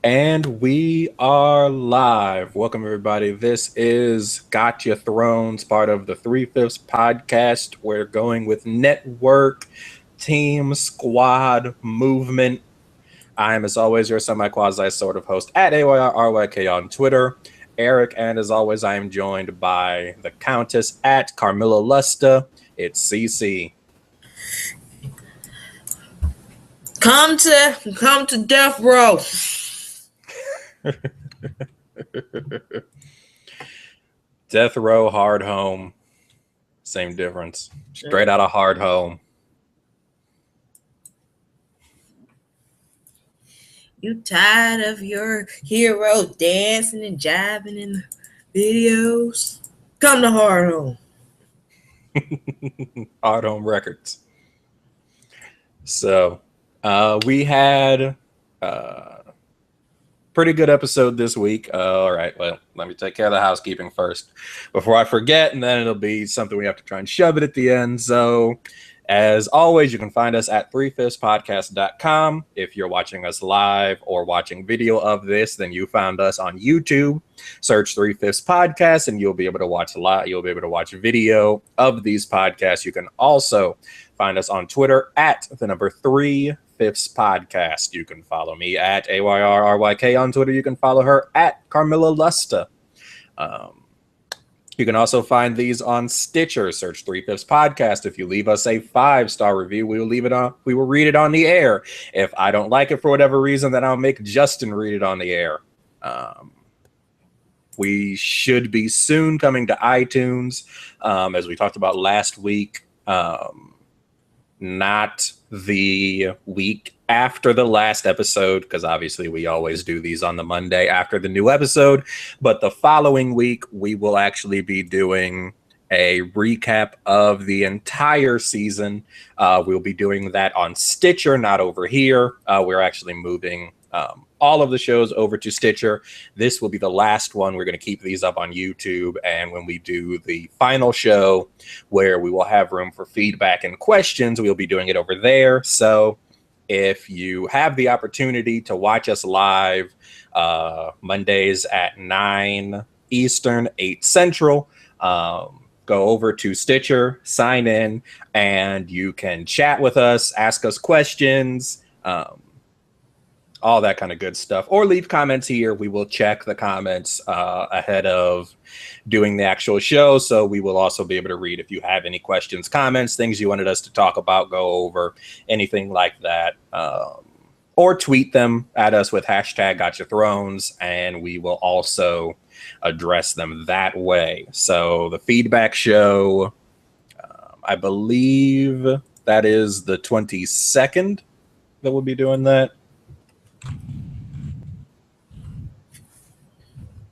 And we are live. Welcome, everybody. This is Gotcha Thrones, part of the Fifs podcast. We're going with network, team, squad, movement. I am, as always, your semi-quasi sort of host at AYRRYK on Twitter, Eric, and as always, I am joined by the Countess at Carmilla Lusta. It's CC. Come to death row. Death row, Hardhome, same difference. Straight out of Hardhome. You tired of your hero dancing and jiving in the videos? Come to Hardhome. Hardhome Records. So we had pretty good episode this week. All right, well, let me take care of the housekeeping first before I forget, and then it'll be something we have to try and shove it at the end. So as always, you can find us at 3fifspodcast.com. If you're watching us live or watching video of this, then you found us on YouTube. Search 3fifths Podcast, and you'll be able to watch live. You'll be able to watch video of these podcasts. You can also find us on Twitter at the number 3fifths Podcast. You can follow me at AYRRYK on Twitter. You can follow her at Carmilla Lusta. You can also find these on Stitcher. Search 3fifths Podcast. If you leave us a 5-star review, we will read it on the air. If I don't like it for whatever reason, then I'll make Justin read it on the air. We should be soon coming to iTunes, as we talked about last week. Not the week after the last episode, because obviously we always do these on the Monday after the new episode, but the following week we will actually be doing a recap of the entire season. We'll be doing that on Stitcher, not over here. We're actually moving all of the shows over to Stitcher. This will be the last one. We're going to keep these up on YouTube, and when we do the final show where we will have room for feedback and questions, we'll be doing it over there. So if you have the opportunity to watch us live Mondays at 9 Eastern, 8 Central, go over to Stitcher, sign in, and you can chat with us, ask us questions, all that kind of good stuff, or leave comments here. We will check the comments ahead of doing the actual show, so we will also be able to read if you have any questions, comments, things you wanted us to talk about, go over, anything like that, or tweet them at us with hashtag #GotchaThrones, and we will also address them that way. So the feedback show, I believe that is the 22nd that we'll be doing that.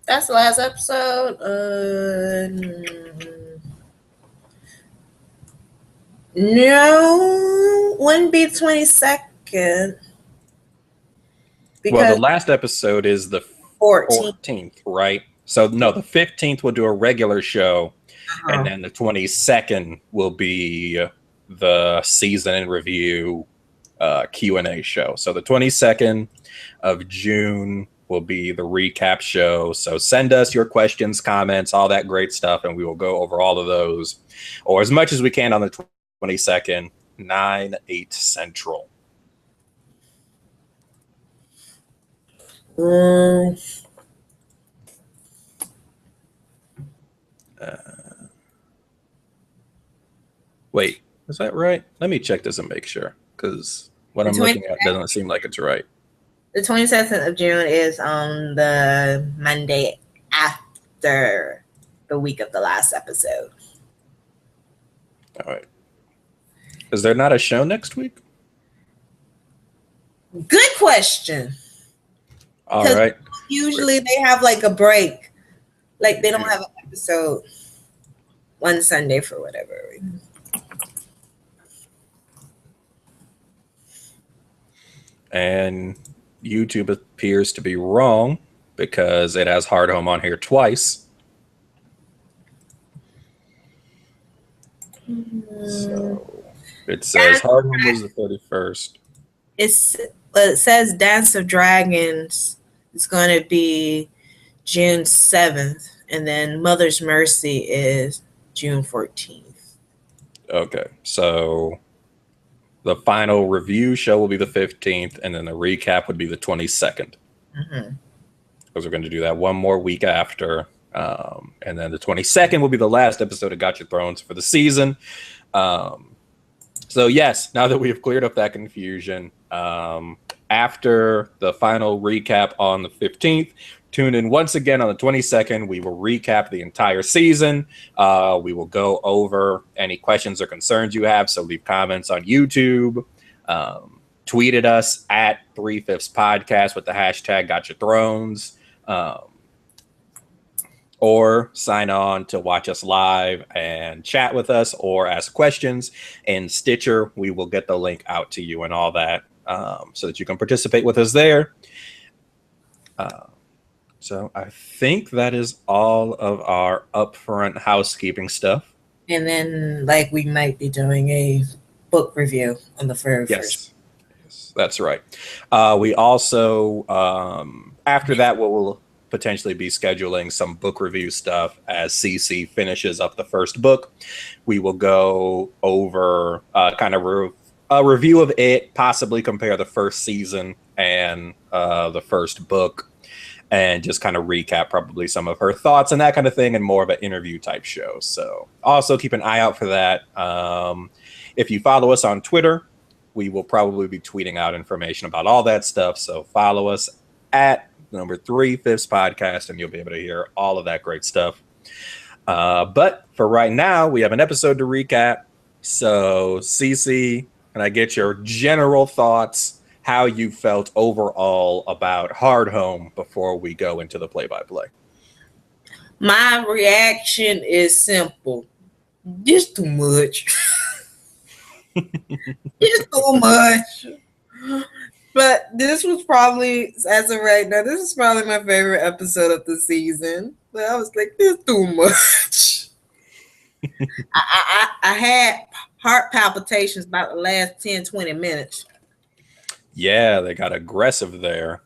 That's the last episode. No, wouldn't be 22nd. Well, the last episode is the 14th, right? So no, the 15th we'll do a regular show, and then the 22nd will be the season in review Q&A show. So the 22nd of June will be the recap show. So send us your questions, comments, all that great stuff, and we will go over all of those, or as much as we can, on the 22nd, 9/8 Central. Wait, is that right? Let me check this and make sure, because what I'm looking at doesn't seem like it's right. The 22nd of June is on the Monday after the week of the last episode. All right. Is there not a show next week? Good question. All right. Usually they have like a break. Like they don't have an episode one Sunday for whatever reason. And YouTube appears to be wrong because it has Hardhome on here twice. So it says Hardhome was the 31st. It says Dance of Dragons It's going to be June 7th, and then Mother's Mercy is June 14th. Okay, so the final review show will be the 15th, and then the recap would be the 22nd. Mm-hmm. Because we're going to do that one more week after. And then the 22nd will be the last episode of Gotcha Thrones for the season. So, yes, now that we have cleared up that confusion, after the final recap on the 15th, tune in once again on the 22nd. We will recap the entire season. We will go over any questions or concerns you have. So leave comments on YouTube. Tweet at us at 3/5 Podcast with the hashtag Gotcha Thrones. Or sign on to watch us live and chat with us or ask questions. In Stitcher, we will get the link out to you and all that so that you can participate with us there. So I think that is all of our upfront housekeeping stuff. And then, we might be doing a book review on the very first. Yes, that's right. We also, after that, we'll potentially be scheduling some book review stuff as CC finishes up the first book. We will go over kind of a review of it, possibly compare the first season and the first book, and just kind of recap probably some of her thoughts and that kind of thing, and more of an interview type show. So also keep an eye out for that. If you follow us on Twitter, we will probably be tweeting out information about all that stuff. So follow us at number 3 Fifs Podcast, and you'll be able to hear all of that great stuff. But for right now, we have an episode to recap. So CC, can I get your general thoughts, how you felt overall about Hardhome before we go into the play-by-play? My reaction is simple. Just too much. Just too much. But this was probably, as of right now, this is probably my favorite episode of the season. But I was like, this is too much. I had heart palpitations about the last 10, 20 minutes. Yeah, they got aggressive there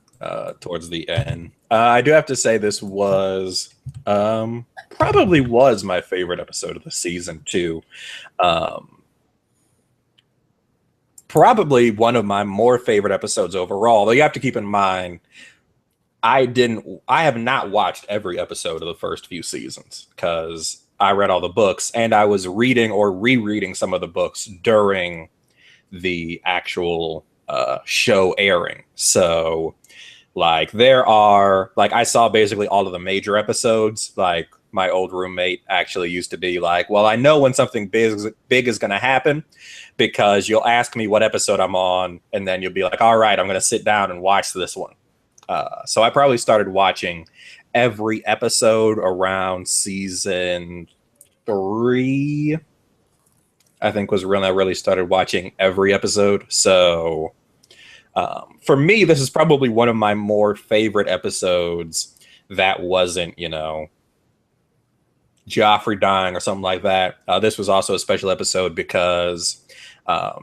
towards the end. I do have to say this was probably was my favorite episode of the season too. Probably one of my more favorite episodes overall. Though you have to keep in mind, I have not watched every episode of the first few seasons because I read all the books and I was reading or rereading some of the books during the actual show airing. So there are I saw basically all of the major episodes. Like my old roommate actually used to be like, well, I know when something big is going to happen because you'll ask me what episode I'm on and then you'll be like, all right, I'm going to sit down and watch this one. So I probably started watching every episode around season 3, I think was when I really started watching every episode. So for me, this is probably one of my more favorite episodes that wasn't, Joffrey dying or something like that. This was also a special episode because,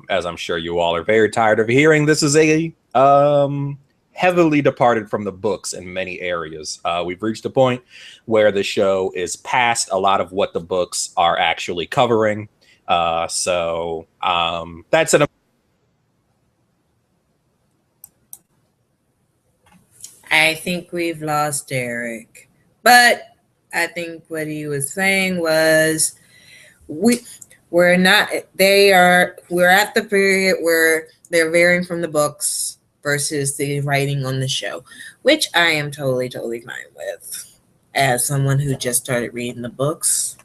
as I'm sure you all are very tired of hearing, this is a heavily departed from the books in many areas. We've reached a point where the show is past a lot of what the books are actually covering. So that's an. I think we've lost Derek, but I think what he was saying was we're at the period where they're varying from the books versus the writing on the show, which I am totally fine with as someone who just started reading the books.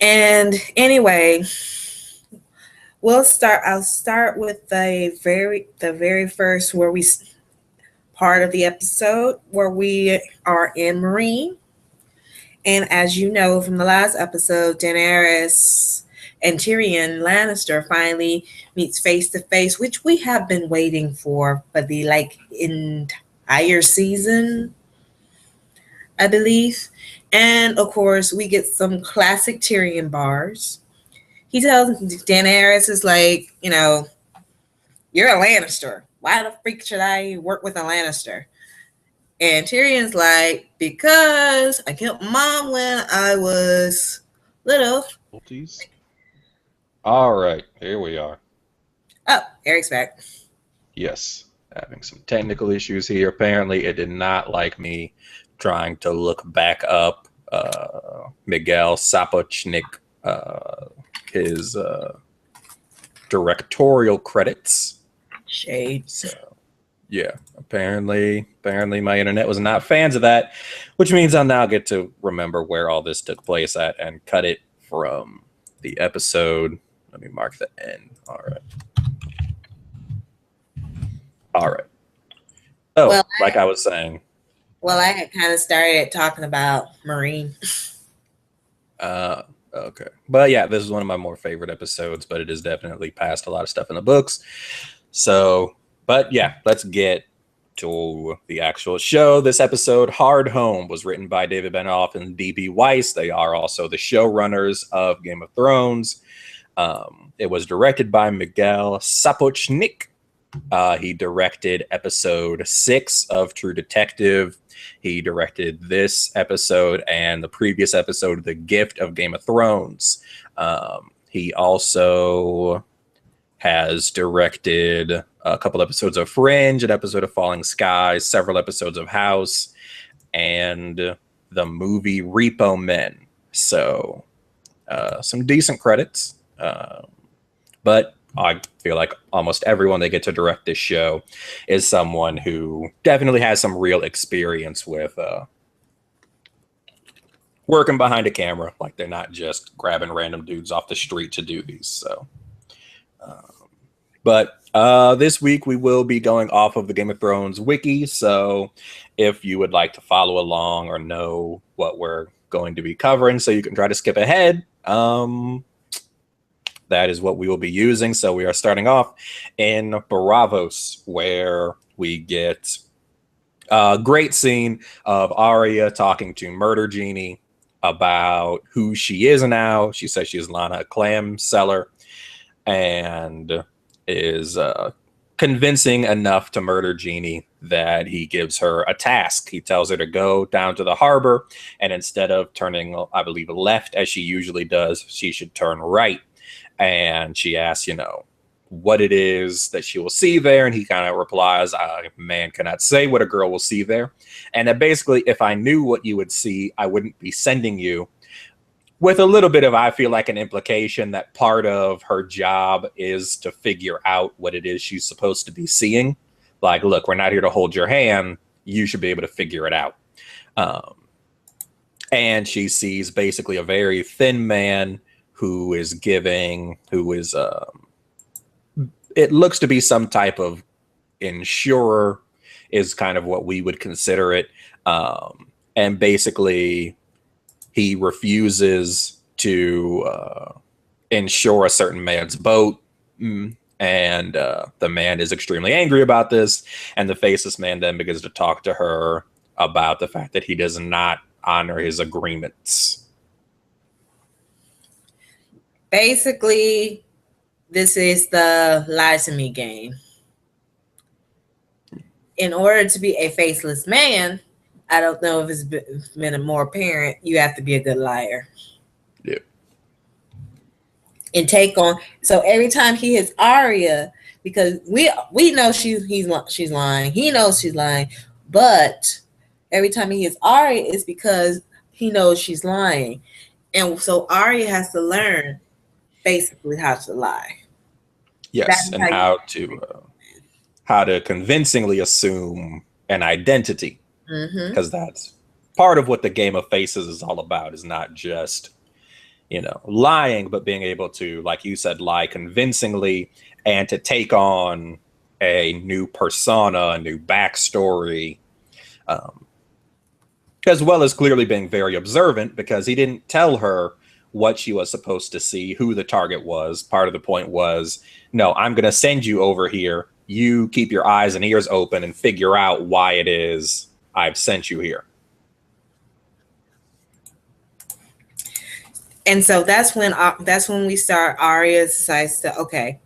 And anyway, I'll start with the very first part of the episode where we are in Marine. And as you know from the last episode, Daenerys and Tyrion Lannister finally meets face to face, which we have been waiting for the entire season, I believe. And of course, we get some classic Tyrion bars. he tells Daenerys is like, you're a Lannister. Why the freak should I work with a Lannister? And Tyrion's like, because I killed mom when I was little. All right, here we are. Oh, Eric's back. Yes, having some technical issues here. Apparently, it did not like me trying to look back up Miguel Sapochnik, his directorial credits. Shade. So, yeah, apparently my internet was not fans of that, which means I'll now get to remember where all this took place at and cut it from the episode. Let me mark the end. All right. Oh, well, like I was saying. Well, I had kind of started talking about Marine. Okay. But yeah, this is one of my more favorite episodes, but it is definitely past a lot of stuff in the books. So, but yeah, let's get to the actual show. This episode, Hardhome, was written by David Benioff and D.B. Weiss. They are also the showrunners of Game of Thrones. It was directed by Miguel Sapochnik. He directed episode 6 of True Detective. He directed this episode and the previous episode, The Gift of Game of Thrones. He also has directed a couple episodes of Fringe, an episode of Falling Skies, several episodes of House, and the movie Repo Men. So some decent credits. But I feel like almost everyone they get to direct this show is someone who definitely has some real experience with working behind a camera. Like they're not just grabbing random dudes off the street to do these. So, but this week we will be going off of the Game of Thrones wiki. So if you would like to follow along or know what we're going to be covering, so you can try to skip ahead, that is what we will be using. So we are starting off in Braavos, where we get a great scene of Arya talking to Murder Genie about who she is now. She says she's Lana, a clam seller, and is convincing enough to Murder Genie that he gives her a task. He tells her to go down to the harbor, and instead of turning, I believe, left as she usually does, she should turn right. And she asks, what it is that she will see there. And he kind of replies, man cannot say what a girl will see there. And that basically, if I knew what you would see, I wouldn't be sending you. With a little bit of, I feel like, an implication that part of her job is to figure out what it is she's supposed to be seeing. Like, look, we're not here to hold your hand. You should be able to figure it out. And she sees basically a very thin man who is it looks to be some type of insurer, is kind of what we would consider it. And basically he refuses to insure a certain man's boat. And the man is extremely angry about this. And the faceless man then begins to talk to her about the fact that he does not honor his agreements. Basically, this is the lie to me game. In order to be a faceless man, I don't know if it's been more apparent, you have to be a good liar. Yeah. And take on. So every time he hits Arya, because we know she's lying. He knows she's lying, but every time he hits Arya, it's because he knows she's lying, and so Arya has to learn basically how to lie. Yes, and how to convincingly assume an identity, because that's part of what the Game of Faces is all about. Is not just lying, but being able to, like you said, lie convincingly and to take on a new persona, a new backstory, as well as clearly being very observant, because he didn't tell her what she was supposed to see, who the target was. Part of the point was, no, I'm going to send you over here. You keep your eyes and ears open and figure out why it is I've sent you here. And so that's when we start. Arya decides to, okay,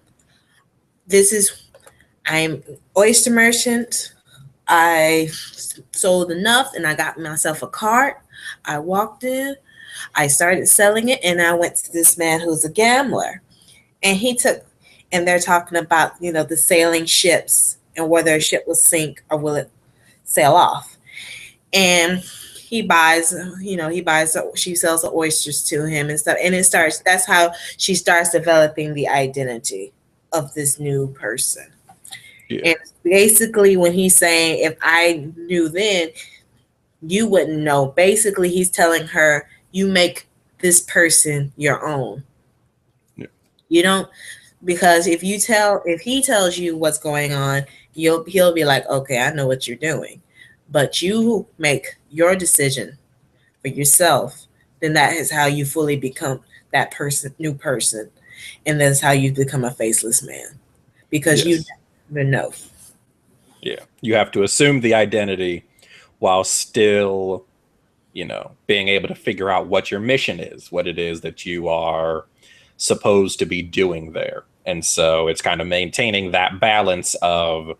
this is, I'm oyster merchant. I sold enough and I got myself a cart. I walked in, I started selling it, and I went to this man who's a gambler. And he took, and they're talking about, the sailing ships and whether a ship will sink or will it sail off. And he buys, she sells the oysters to him and stuff. And that's how she starts developing the identity of this new person. Yeah. And basically, when he's saying, if I knew then, you wouldn't know. Basically, he's telling her, you make this person your own. Yeah. You don't, because if he tells you what's going on, he'll be like, okay, I know what you're doing. But you make your decision for yourself, then that is how you fully become that person, new person. And that's how you become a faceless man. Because you never know. Yeah. You have to assume the identity while still, being able to figure out what your mission is, what it is that you are supposed to be doing there. And so it's kind of maintaining that balance of,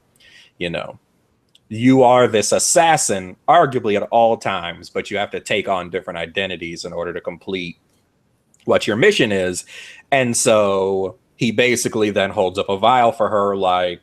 you are this assassin, arguably at all times, but you have to take on different identities in order to complete what your mission is. And so he basically then holds up a vial for her, like,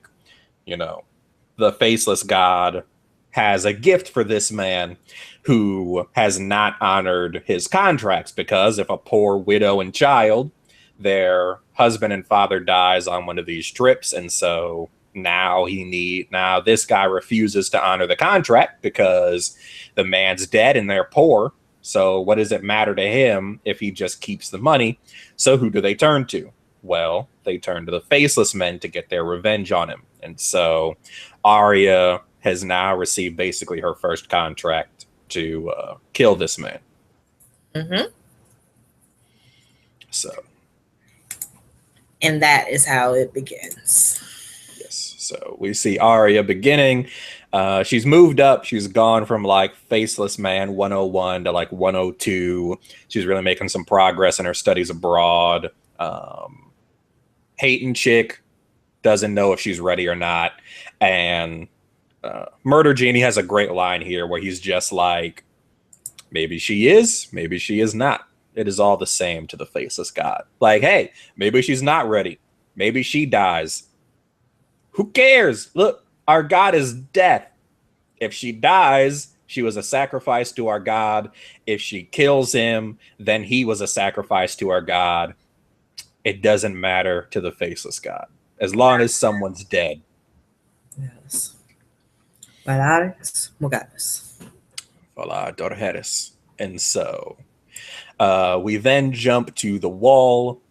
the faceless god has a gift for this man who has not honored his contracts, because if a poor widow and child, their husband and father dies on one of these trips, and so now this guy refuses to honor the contract because the man's dead and they're poor. So what does it matter to him if he just keeps the money? So who do they turn to? Well, they turn to the faceless men to get their revenge on him. And so Arya has now received basically her first contract to kill this man. Mm-hmm. So. And that is how it begins. Yes. So we see Arya beginning. She's moved up. She's gone from like Faceless Man 101 to like 102. She's really making some progress in her studies abroad. Hating chick doesn't know if she's ready or not. And Murder Genie has a great line here where he's just like, maybe she is, maybe she is not. It is all the same to the faceless god. Like, hey, maybe she's not ready. Maybe she dies. Who cares? Look, our god is death. If she dies, she was a sacrifice to our god. If she kills him, then he was a sacrifice to our god. It doesn't matter to the faceless god, as long as someone's dead. Yes. Valaris Mugaris. Vala Dorheris. And so we then jump to the wall.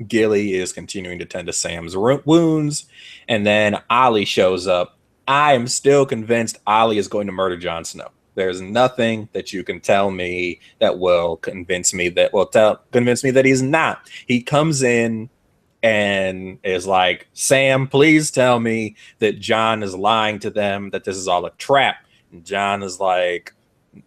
Gilly is continuing to tend to Sam's wounds. And then Ollie shows up. I am still convinced Ollie is going to murder Jon Snow. There's nothing that you can tell me that will convince me that he's not. He comes in and is like, Sam, please tell me that Jon is lying to them, that this is all a trap. And Jon is like,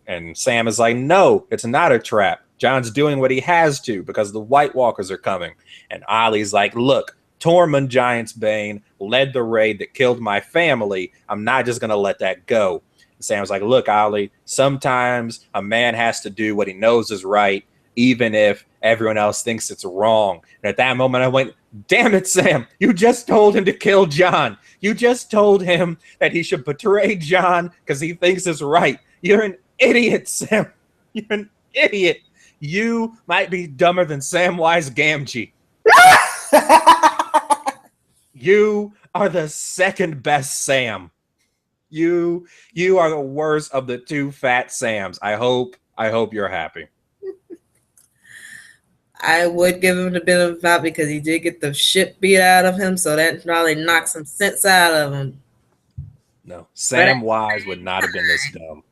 and Sam is like, no, it's not a trap. Jon's doing what he has to because the White Walkers are coming. And Ollie's like, look, Tormund Giantsbane led the raid that killed my family. I'm not just going to let that go. And Sam's like, look, Ollie, sometimes a man has to do what he knows is right, even if everyone else thinks it's wrong. And at that moment, I went, damn it, Sam, you just told him to kill Jon. You just told him that he should betray Jon because he thinks it's right. You're an idiot, Sam. You're an idiot. You might be dumber than Samwise Gamgee. You are the second best Sam. You are the worst of the two fat Sams. I hope you're happy. I would give him the benefit of the doubt because he did get the shit beat out of him, so that probably knocked some sense out of him. No, Samwise would not have been this dumb.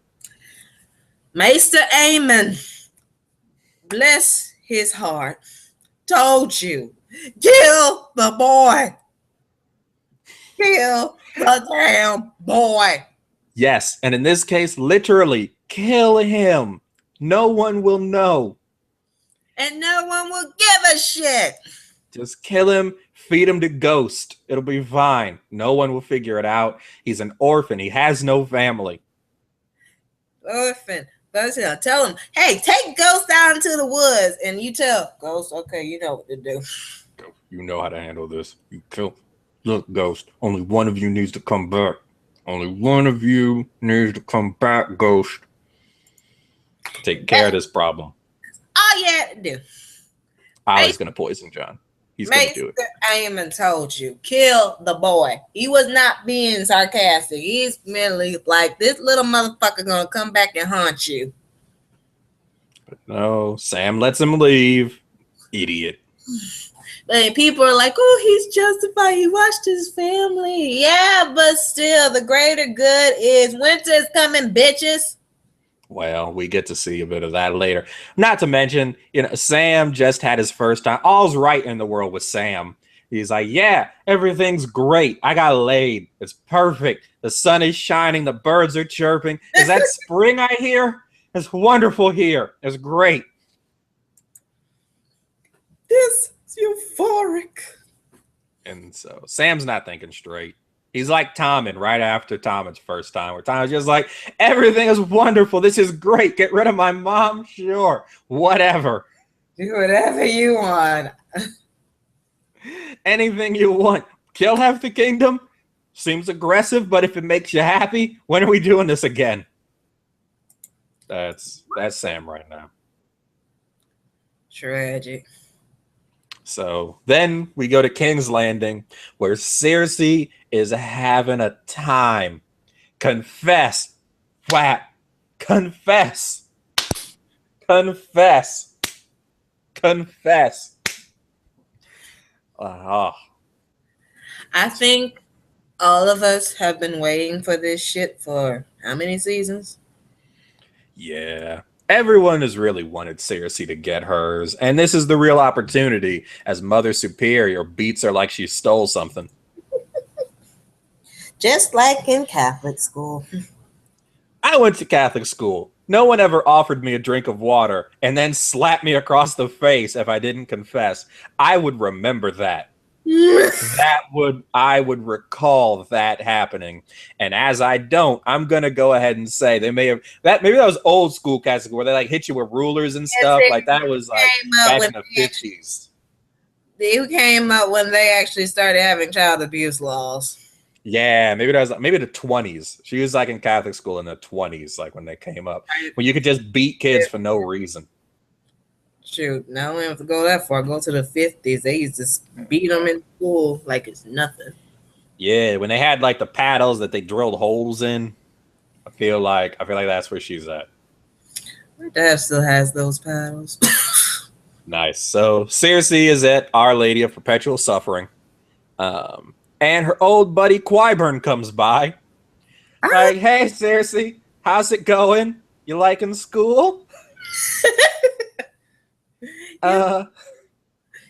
Maester Aemon, bless his heart, told you, kill the boy. Kill the damn boy. Yes, and in this case, literally, kill him. No one will know. And no one will give a shit. Just kill him, feed him to Ghost. It'll be fine. No one will figure it out. He's an orphan. He has no family. Orphan. Ghost, tell him, hey, take Ghost out into the woods. And you tell Ghost, okay, you know what to do. You know how to handle this. You kill. Look, Ghost, only one of you needs to come back. Only one of you needs to come back, Ghost. Take care of this problem. All you had to do. I was going to poison John. He's going to do it. Aemon told you, kill the boy. He was not being sarcastic. He's merely like, this little motherfucker going to come back and haunt you. But no, Sam lets him leave. Idiot. But people are like, oh, he's justified. He watched his family. Yeah, but still, the greater good is winter's coming, bitches. Well, we get to see a bit of that later. Not to mention, Sam just had his first time. All's right in the world with Sam. He's like, yeah, everything's great. I got laid. It's perfect. The sun is shining. The birds are chirping. Is that spring I hear? It's wonderful here. It's great. This is euphoric. And so Sam's not thinking straight. He's like Tommen right after Tommen's first time, where Tommen's just like, everything is wonderful. This is great. Get rid of my mom? Sure. Whatever. Do whatever you want. Anything you want. Kill half the kingdom? Seems aggressive, but if it makes you happy, when are we doing this again? That's Sam right now. Tragic. So then we go to King's Landing, where Cersei is having a time. Confess. Flat. Confess. Confess. Confess. I think all of us have been waiting for this shit for how many seasons? Yeah. Everyone has really wanted Cersei to get hers, and this is the real opportunity as Mother Superior beats her like she stole something. Just like in Catholic school. I went to Catholic school. No one ever offered me a drink of water and then slapped me across the face if I didn't confess. I would remember that. I would recall that happening. And as I don't, I'm gonna go ahead and say they may have that. Maybe that was old school Catholic where they like hit you with rulers and stuff. Like that was like back in the 50s. They came up when they actually started having child abuse laws. Yeah, maybe that was maybe the 20s. She was like in Catholic school in the 20s, like when they came up, when you could just beat kids for no reason. Shoot, now we don't have to go that far. Go to the 50s. They used to beat them in school like it's nothing. Yeah, when they had like the paddles that they drilled holes in. I feel like that's where she's at. My dad still has those paddles. Nice. So Cersei is at Our Lady of Perpetual Suffering. And her old buddy Qyburn comes by. Like, hey Cersei, how's it going? You liking school?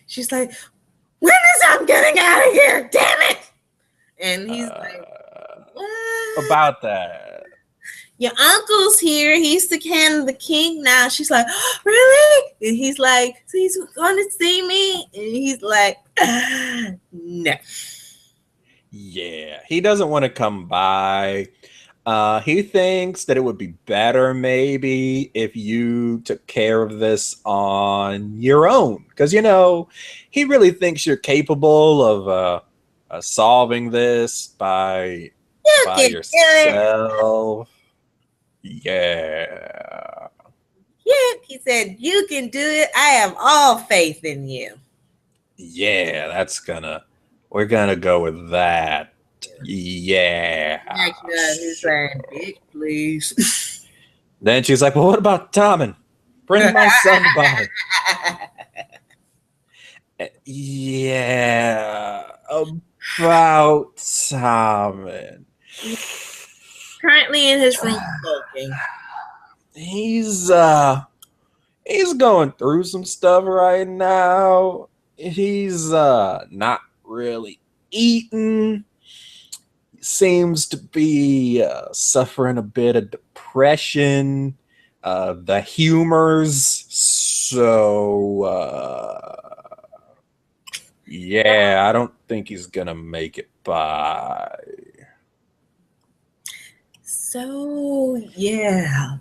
She's like, when is I'm getting out of here? Damn it! And he's like, what? About that. Your uncle's here. He's the king now. She's like, oh, really? And he's like, so he's going to see me? And he's like, no. Yeah, he doesn't want to come by. He thinks that it would be better maybe if you took care of this on your own. Because, he really thinks you're capable of solving this by yourself. Yeah. Yeah, he said, you can do it. I have all faith in you. Yeah, we're gonna go with that. Yeah. He's saying, bitch, please. Then she's like, well, what about Tommen? Bring my son by. Yeah, about Tommen. Currently in his room smoking. He's going through some stuff right now. He's not really eating. Seems to be suffering a bit of depression. The humors So, yeah, I don't think he's gonna make it by. So, yeah.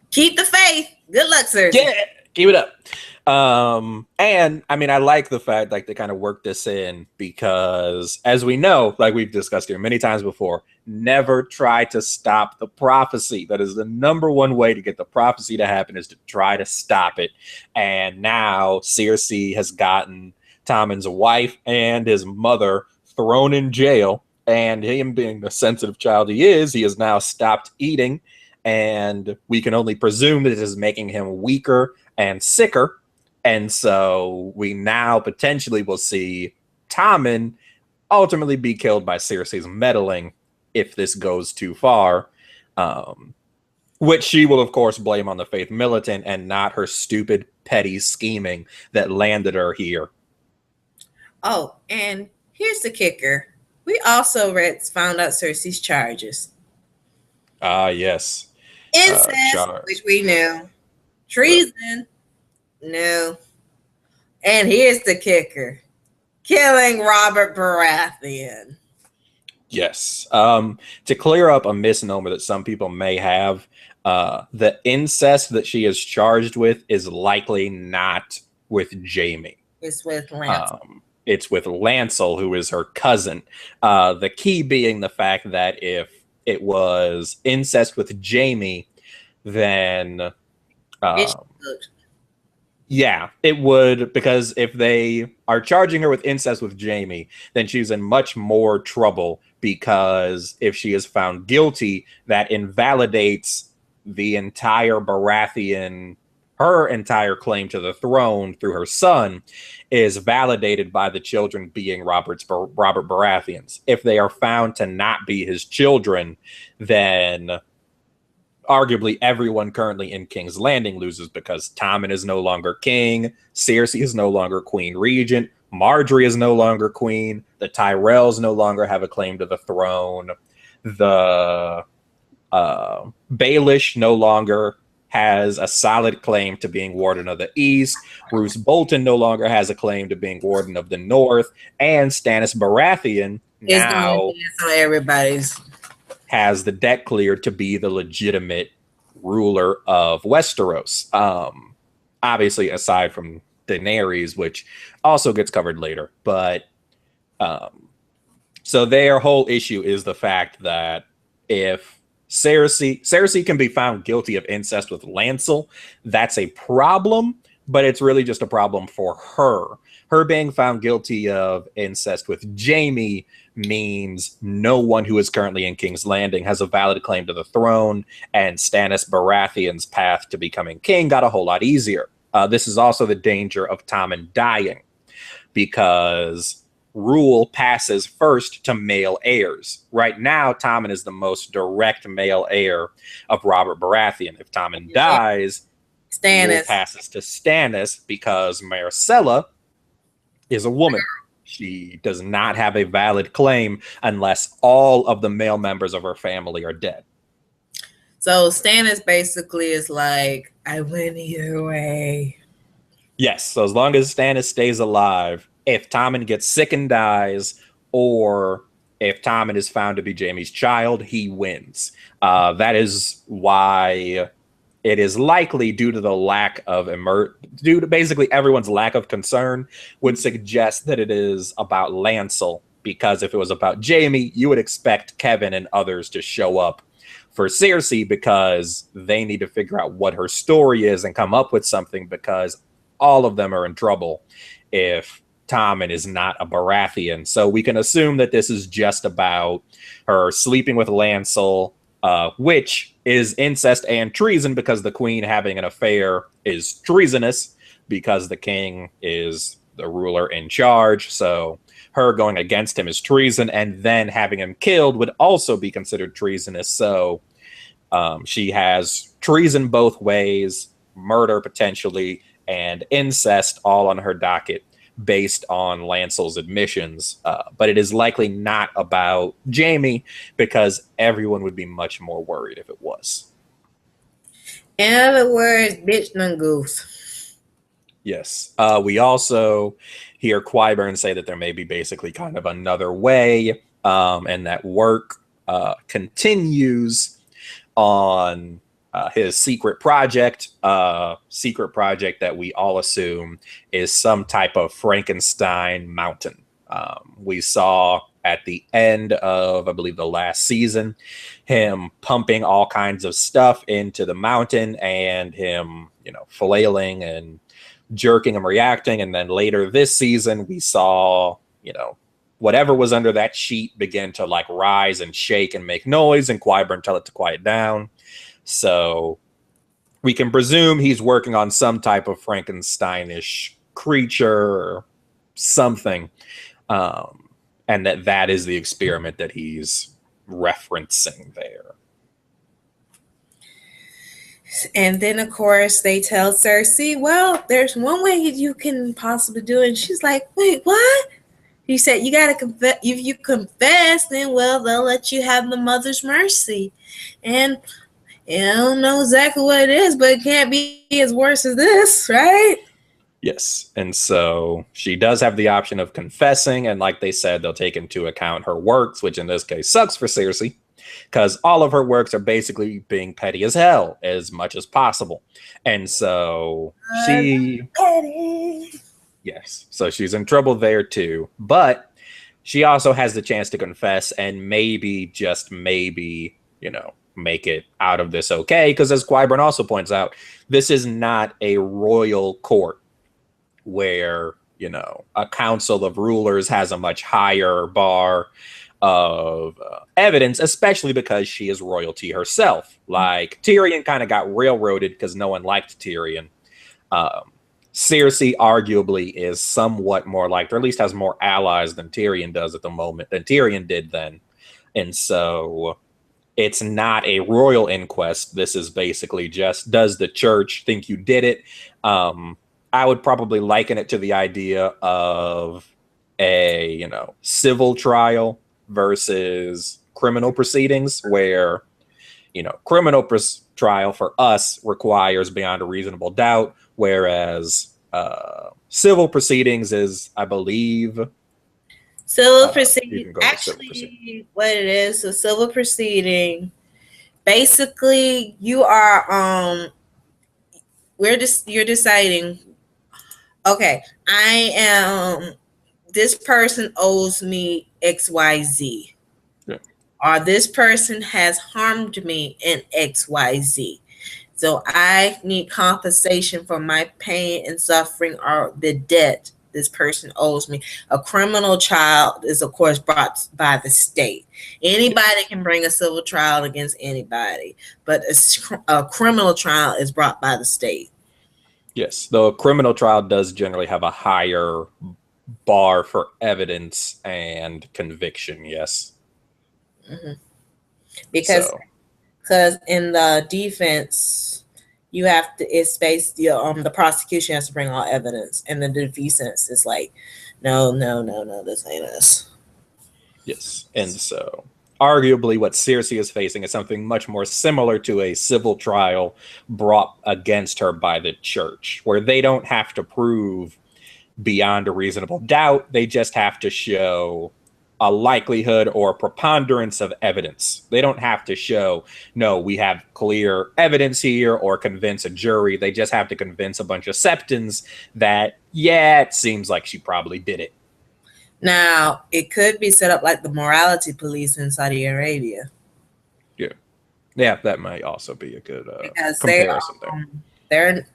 Keep the faith. Good luck, Cersei. Yeah, keep it up. And I mean, I like the fact like they kind of work this in because, as we know, like we've discussed here many times before, never try to stop the prophecy. That is the number one way to get the prophecy to happen, is to try to stop it. And now Cersei has gotten Tommen's wife and his mother thrown in jail, and him being the sensitive child he is, he has now stopped eating. And we can only presume that this is making him weaker and sicker. And so we now potentially will see Tommen ultimately be killed by Cersei's meddling if this goes too far. Which she will, of course, blame on the Faith Militant and not her stupid, petty scheming that landed her here. Oh, and here's the kicker. We also found out Cersei's charges. Yes. Incest, which we knew. Treason, no. And here's the kicker. Killing Robert Baratheon. Yes. To clear up a misnomer that some people may have, the incest that she is charged with is likely not with Jaime. It's with Lancel. It's with Lancel, who is her cousin. The key being the fact that if it was incest with Jaime, then yeah, it would, because if they are charging her with incest with Jaime, then she's in much more trouble, because if she is found guilty, that invalidates the entire Baratheon, her entire claim to the throne through her son is validated by the children being Robert Baratheon's. If they are found to not be his children, then arguably everyone currently in King's Landing loses, because Tommen is no longer king, Cersei is no longer queen regent, Marjorie is no longer queen, the Tyrells no longer have a claim to the throne, the Baelish no longer has a solid claim to being Warden of the East, Roose Bolton no longer has a claim to being Warden of the North, and Stannis Baratheon now everybody's has the deck cleared to be the legitimate ruler of Westeros. Obviously, aside from Daenerys, which also gets covered later. But so their whole issue is the fact that if Cersei can be found guilty of incest with Lancel, that's a problem, but it's really just a problem for her. Her being found guilty of incest with Jaime means no one who is currently in King's Landing has a valid claim to the throne, and Stannis Baratheon's path to becoming king got a whole lot easier. This is also the danger of Tommen dying, because rule passes first to male heirs. Right now, Tommen is the most direct male heir of Robert Baratheon. If Tommen dies, rule passes to Stannis, because Myrcella is a woman. She does not have a valid claim unless all of the male members of her family are dead. So Stannis basically is like, I win either way. Yes, so as long as Stannis stays alive, if Tommen gets sick and dies, or if Tommen is found to be Jaime's child, he wins. That is why it is likely, due to the lack of due to basically everyone's lack of concern, would suggest that it is about Lancel, because if it was about Jaime, you would expect Kevin and others to show up for Cersei, because they need to figure out what her story is and come up with something, because all of them are in trouble if Tommen is not a Baratheon. So we can assume that this is just about her sleeping with Lancel, which is incest and treason, because the queen having an affair is treasonous, because the king is the ruler in charge. So her going against him is treason, and then having him killed would also be considered treasonous. So she has treason both ways, murder potentially, and incest all on her docket, based on Lancel's admissions. But it is likely not about Jaime, because everyone would be much more worried if it was. In other words, bitch done goose. Yes. We also hear Qyburn say that there may be basically kind of another way, and that work continues on his secret project that we all assume is some type of Frankenstein mountain. We saw at the end of, I believe, the last season, him pumping all kinds of stuff into the mountain and him, flailing and jerking and reacting. And then later this season, we saw, whatever was under that sheet begin to like rise and shake and make noise, and Qyburn tell it to quiet down. So we can presume he's working on some type of Frankensteinish creature or something, and that is the experiment that he's referencing there. And then, of course, they tell Cersei, well, there's one way you can possibly do it. And she's like, wait, what? He said, you got to confess. If you confess, then, well, they'll let you have the mother's mercy. And I don't know exactly what it is, but it can't be as worse as this, right? Yes. And so she does have the option of confessing. And like they said, they'll take into account her works, which in this case sucks for Cersei, because all of her works are basically being petty as hell as much as possible. And so yes, so she's in trouble there too. But she also has the chance to confess and maybe, just maybe, make it out of this okay. Because as Qyburn also points out, this is not a royal court where, a council of rulers has a much higher bar of evidence, especially because she is royalty herself. Like Tyrion kind of got railroaded because no one liked Tyrion. Cersei arguably is somewhat more liked, or at least has more allies than Tyrion does at the moment, than Tyrion did then. And so it's not a royal inquest. This is basically just, does the church think you did it? I would probably liken it to the idea of a, civil trial versus criminal proceedings, where, criminal trial for us requires beyond a reasonable doubt, whereas civil proceedings is, I believe, civil proceeding. Actually, what it is, a civil proceeding. Basically, you are you're deciding. Okay, I am. This person owes me XYZ. Yeah. Or this person has harmed me in XYZ. So I need compensation for my pain and suffering or the debt this person owes me. A criminal trial is, of course, brought by the state. Anybody can bring a civil trial against anybody, but a criminal trial is brought by the state. Yes, though a criminal trial does generally have a higher bar for evidence and conviction. Yes. Mm-hmm. Because in the defense, you have to, it's based, the prosecution has to bring all evidence, and the defense is like, no, this ain't us. Yes. And so arguably what Cersei is facing is something much more similar to a civil trial brought against her by the church, where they don't have to prove beyond a reasonable doubt. They just have to show a likelihood or preponderance of evidence. They don't have to show, no, we have clear evidence here, or convince a jury. They just have to convince a bunch of septons that, yeah, it seems like she probably did it. Now, it could be set up like the morality police in Saudi Arabia. Yeah. Yeah, that might also be a good comparison there.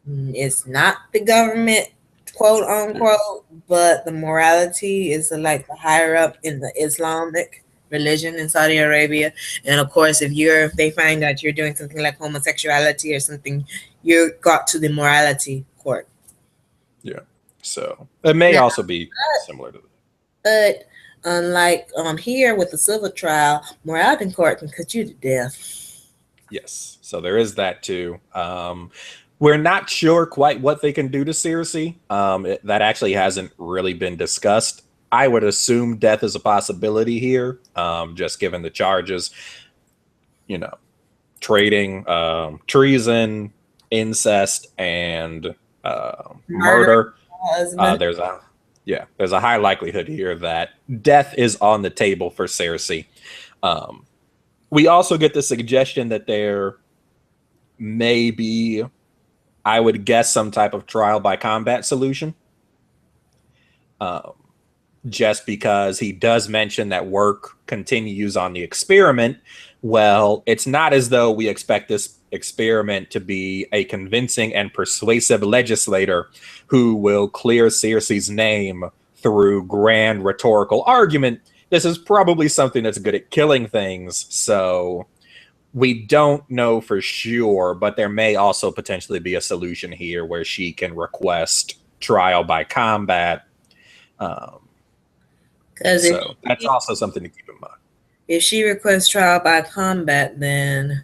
It's not the government, quote unquote, but the morality is like the higher up in the Islamic religion in Saudi Arabia. And of course, if they find out you're doing something like homosexuality or something, you're got to the morality court. Yeah. So it may also be similar to that. But unlike here with the civil trial, morality court can cut you to death. Yes. So there is that too. We're not sure quite what they can do to Cersei. That actually hasn't really been discussed. I would assume death is a possibility here, just given the charges. trading, treason, incest, and Murder murder. husband. There's a high likelihood here that death is on the table for Cersei. We also get the suggestion that there may be, I would guess, some type of trial by combat solution. Just because he does mention that work continues on the experiment. Well, it's not as though we expect this experiment to be a convincing and persuasive legislator who will clear Cersei's name through grand rhetorical argument. This is probably something that's good at killing things, so we don't know for sure, but there may also potentially be a solution here where she can request trial by combat. Because So that's also something to keep in mind. if she requests trial by combat, then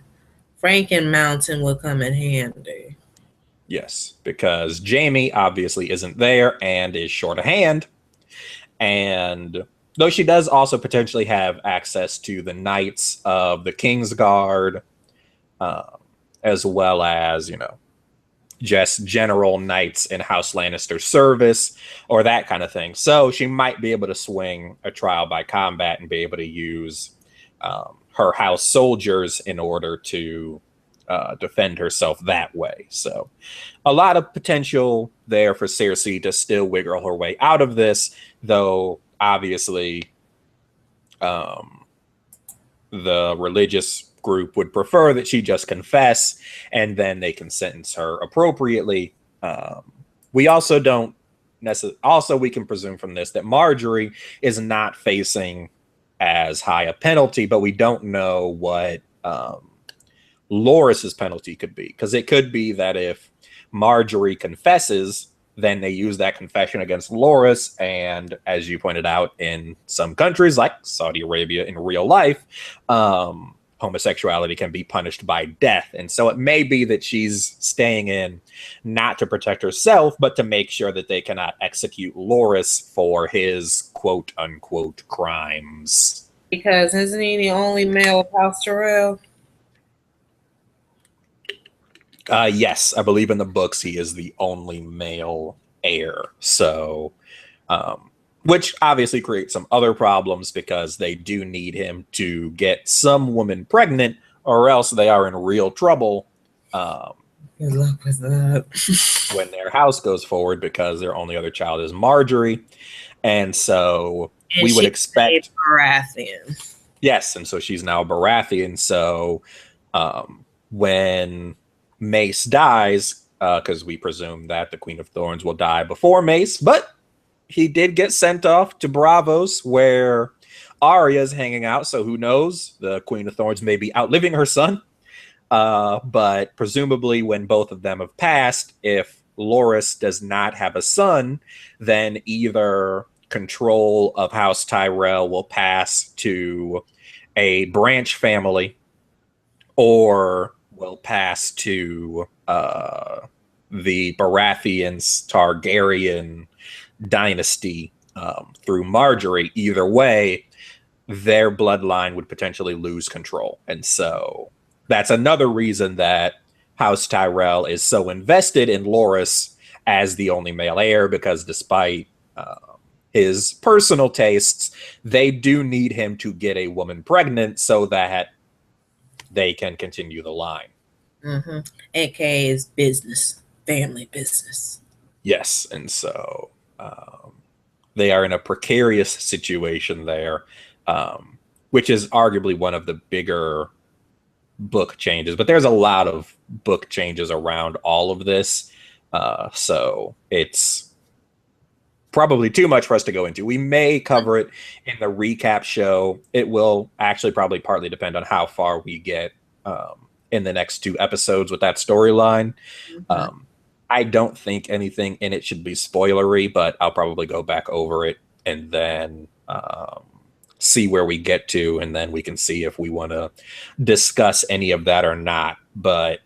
Franken Mountain will come in handy. Yes, because Jamie obviously isn't there and is short of hand. And though she does also potentially have access to the Knights of the King's Guard, as well as, just general knights in House Lannister service or that kind of thing. So she might be able to swing a trial by combat and be able to use her house soldiers in order to defend herself that way. So a lot of potential there for Cersei to still wiggle her way out of this, though obviously the religious group would prefer that she just confess and then they can sentence her appropriately. We also don't necessarily, also we can presume from this that Marjorie is not facing as high a penalty, but we don't know what Loras's penalty could be, because it could be that if Marjorie confesses, then they use that confession against Loras, and as you pointed out, in some countries like Saudi Arabia in real life, homosexuality can be punished by death. And so it may be that she's staying in not to protect herself, but to make sure that they cannot execute Loras for his quote unquote crimes. Because isn't he the only male of House Tyrell? Yes, I believe in the books he is the only male heir. So, which obviously creates some other problems because they do need him to get some woman pregnant, or else they are in real trouble. Good luck with that. When their house goes forward, because their only other child is Marjorie, and so we would expect Baratheon. Yes, and so she's now Baratheon. So when Mace dies, because we presume that the Queen of Thorns will die before Mace, but he did get sent off to Bravos, where Arya's hanging out. So who knows? The Queen of Thorns may be outliving her son. But presumably, when both of them have passed, if Loras does not have a son, then either control of House Tyrell will pass to a branch family, or will pass to the Baratheons Targaryen dynasty through Marjorie. Either way, their bloodline would potentially lose control. And so that's another reason that House Tyrell is so invested in Loras as the only male heir, because despite his personal tastes, they do need him to get a woman pregnant so that they can continue the line. Mm-hmm. AKA is business, family business. Yes, and so they are in a precarious situation there, which is arguably one of the bigger book changes. But there's a lot of book changes around all of this, so it's probably too much for us to go into. We may cover it in the recap show. It will actually probably partly depend on how far we get in the next 2 episodes with that storyline. Mm-hmm. I don't think anything in it should be spoilery, but I'll probably go back over it and then see where we get to, and then we can see if we want to discuss any of that or not. But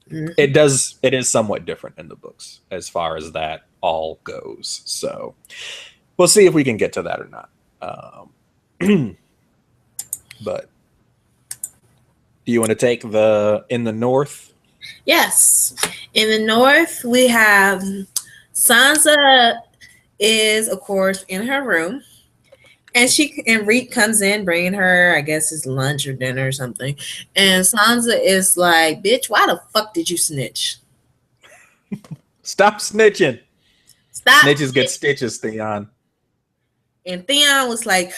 it is somewhat different in the books as far as that all goes. So we'll see if we can get to that or not. But Do you want to take in the north? Yes. In the north, we have Sansa is, of course, in her room. And Reek comes in bringing her, I guess it's lunch or dinner or something. And Sansa is like, bitch, why the fuck did you snitch? Stop snitching. Stop. Snitches get stitches, Theon. And Theon was like,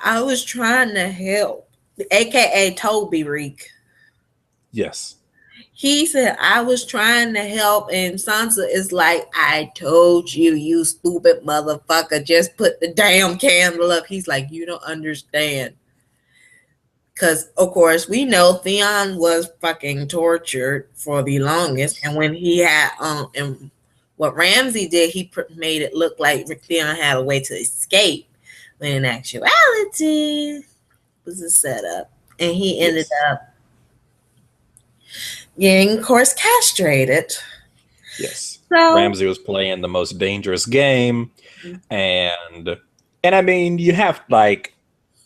I was trying to help, aka Toby Reek. Yes. He said, I was trying to help. And Sansa is like, I told you, you stupid motherfucker. Just put the damn candle up. He's like, you don't understand. Because, of course, we know Theon was fucking tortured for the longest. And when he had, and what Ramsay did, he made it look like Theon had a way to escape. When in actuality, it was a setup. And he ended up getting, of course, castrated. Yes. So Ramsay was playing the most dangerous game. And I mean, you have like,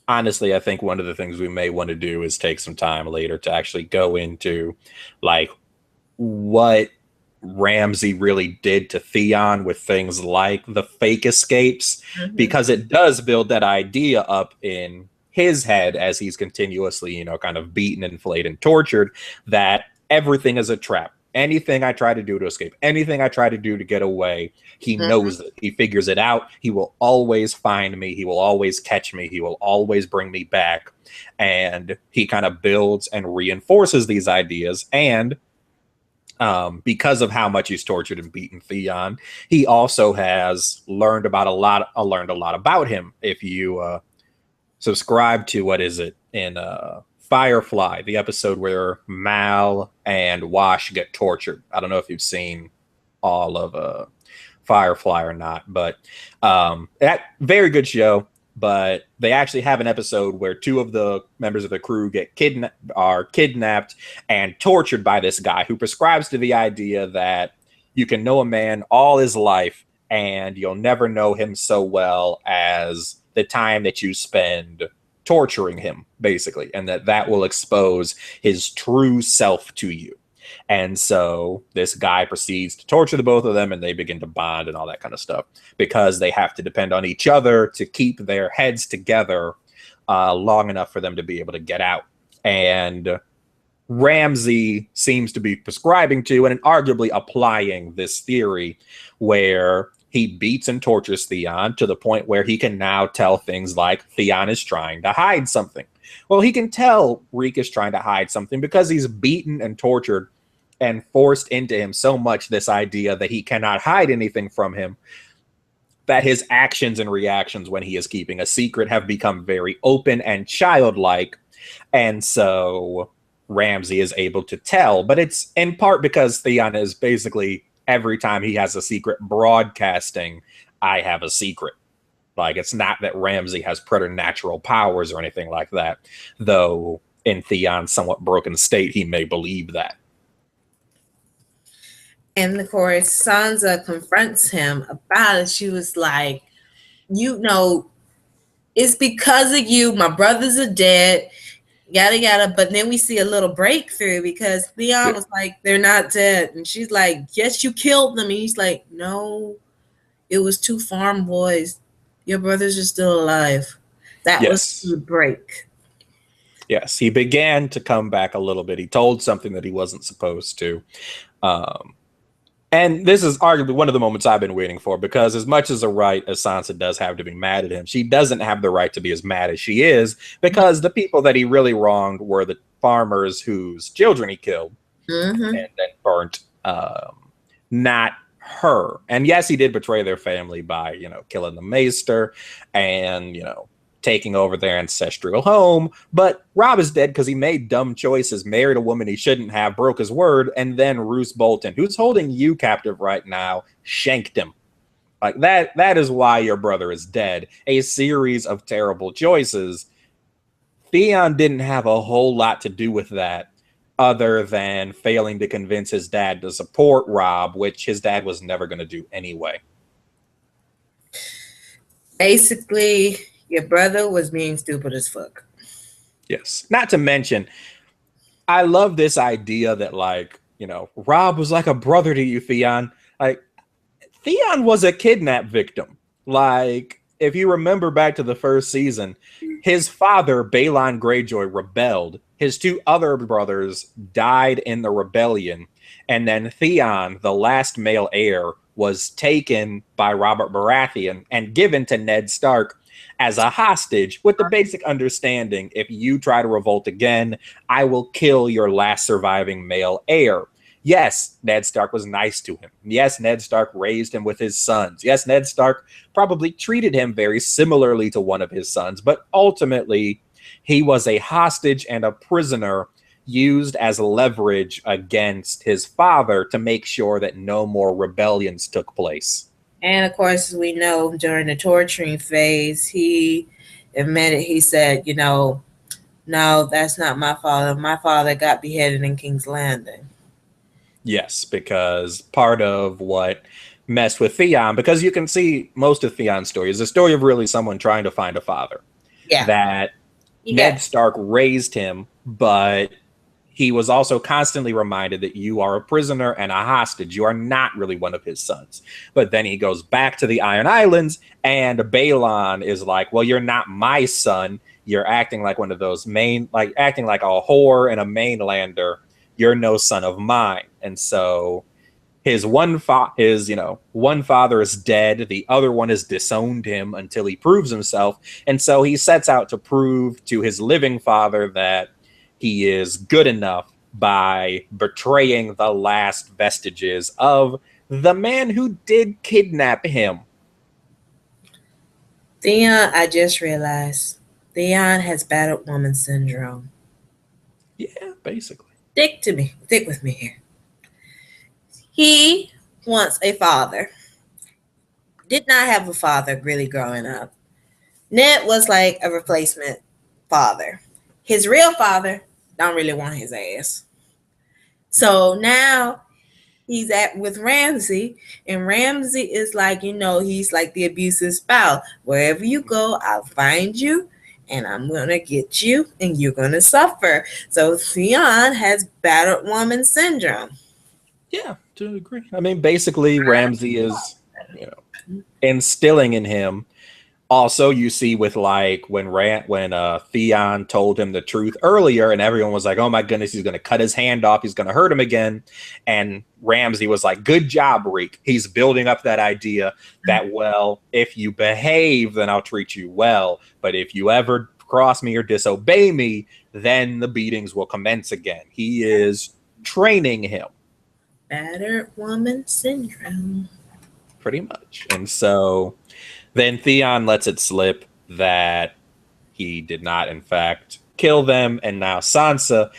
honestly, I think one of the things we may want to do is take some time later to actually go into like what Ramsay really did to Theon with things like the fake escapes, because it does build that idea up in his head as he's continuously, you know, kind of beaten, inflated, and tortured, that everything is a trap. Anything I try to do to escape, anything I try to do to get away, he knows it. He figures it out. He will always find me. He will always catch me. He will always bring me back. And he kind of builds and reinforces these ideas. And because of how much he's tortured and beaten Theon, he also has learned a lot about him. If you subscribe to, what is it, in Firefly, the episode where Mal and Wash get tortured. I don't know if you've seen all of Firefly or not, but that very good show. But they actually have an episode where two of the members of the crew are kidnapped and tortured by this guy who prescribes to the idea that you can know a man all his life and you'll never know him so well as the time that you spend torturing him, basically, and that will expose his true self to you. And so this guy proceeds to torture the both of them, and they begin to bond and all that kind of stuff, because they have to depend on each other to keep their heads together long enough for them to be able to get out. And Ramsay seems to be prescribing to and arguably applying this theory where he beats and tortures Theon to the point where he can now tell things like Theon is trying to hide something. Well, he can tell Reek is trying to hide something because he's beaten and tortured and forced into him so much this idea that he cannot hide anything from him, that his actions and reactions when he is keeping a secret have become very open and childlike. And so Ramsay is able to tell, but it's in part because Theon is basically, every time he has a secret, broadcasting, I have a secret. Like, it's not that Ramsay has preternatural powers or anything like that, though in Theon's somewhat broken state, he may believe that. And of course, Sansa confronts him about it. She was like, you know, it's because of you. My brothers are dead, yada, yada. But then we see a little breakthrough because Theon was like, they're not dead. And she's like, yes, you killed them. And he's like, no, it was two farm boys. Your brothers are still alive. That was the break. Yes, he began to come back a little bit. He told something that he wasn't supposed to. And this is arguably one of the moments I've been waiting for, because as much as a right as Sansa does have to be mad at him, she doesn't have the right to be as mad as she is, because the people that he really wronged were the farmers whose children he killed and then burnt, not her. And yes, he did betray their family by, you know, killing the maester and, you know, taking over their ancestral home. But Robb is dead because he made dumb choices, married a woman he shouldn't have, broke his word, and then Roose Bolton, who's holding you captive right now, shanked him. Like, that is why your brother is dead. A series of terrible choices. Theon didn't have a whole lot to do with that, other than failing to convince his dad to support Robb, which his dad was never going to do anyway. Basically, your brother was being stupid as fuck. Yes. Not to mention, I love this idea that, like, Rob was like a brother to you, Theon. Like, Theon was a kidnap victim. Like, if you remember back to the first season, his father, Balon Greyjoy, rebelled. His two other brothers died in the rebellion. And then Theon, the last male heir, was taken by Robert Baratheon and given to Ned Stark as a hostage with the basic understanding, if you try to revolt again, I will kill your last surviving male heir. Yes, Ned Stark was nice to him. Yes, Ned Stark raised him with his sons. Yes, Ned Stark probably treated him very similarly to one of his sons, but ultimately, he was a hostage and a prisoner used as leverage against his father to make sure that no more rebellions took place. And of course, we know during the torturing phase, he admitted, he said, no, that's not my father. My father got beheaded in King's Landing. Yes, because part of what messed with Theon, because you can see most of Theon's story is a story of really someone trying to find a father. Yeah. That Ned Stark raised him, but he was also constantly reminded that you are a prisoner and a hostage. You are not really one of his sons. But then he goes back to the Iron Islands, and Balon is like, well, you're not my son. You're acting like one of those acting like a whore and a mainlander. You're no son of mine. And so his one father is dead, the other one has disowned him until he proves himself, and so he sets out to prove to his living father that he is good enough by betraying the last vestiges of the man who did kidnap him. Theon, I just realized, Theon has battered woman syndrome. Yeah, basically. Stick with me here. He wants a father. Did not have a father really growing up. Ned was like a replacement father. His real father don't really want his ass. So now he's with Ramsay, and Ramsay is like, he's like the abusive spouse. Wherever you go, I'll find you, and I'm gonna get you, and you're gonna suffer. So Theon has battered woman syndrome. Yeah, to agree. I mean, basically, Ramsay is, instilling in him. Also, you see with like when Theon told him the truth earlier, and everyone was like, "Oh my goodness, he's going to cut his hand off. He's going to hurt him again." And Ramsay was like, "Good job, Reek." He's building up that idea that, well, if you behave, then I'll treat you well. But if you ever cross me or disobey me, then the beatings will commence again. He is training him. Battered woman syndrome. Pretty much. And so then Theon lets it slip that he did not, in fact, kill them. And now Sansa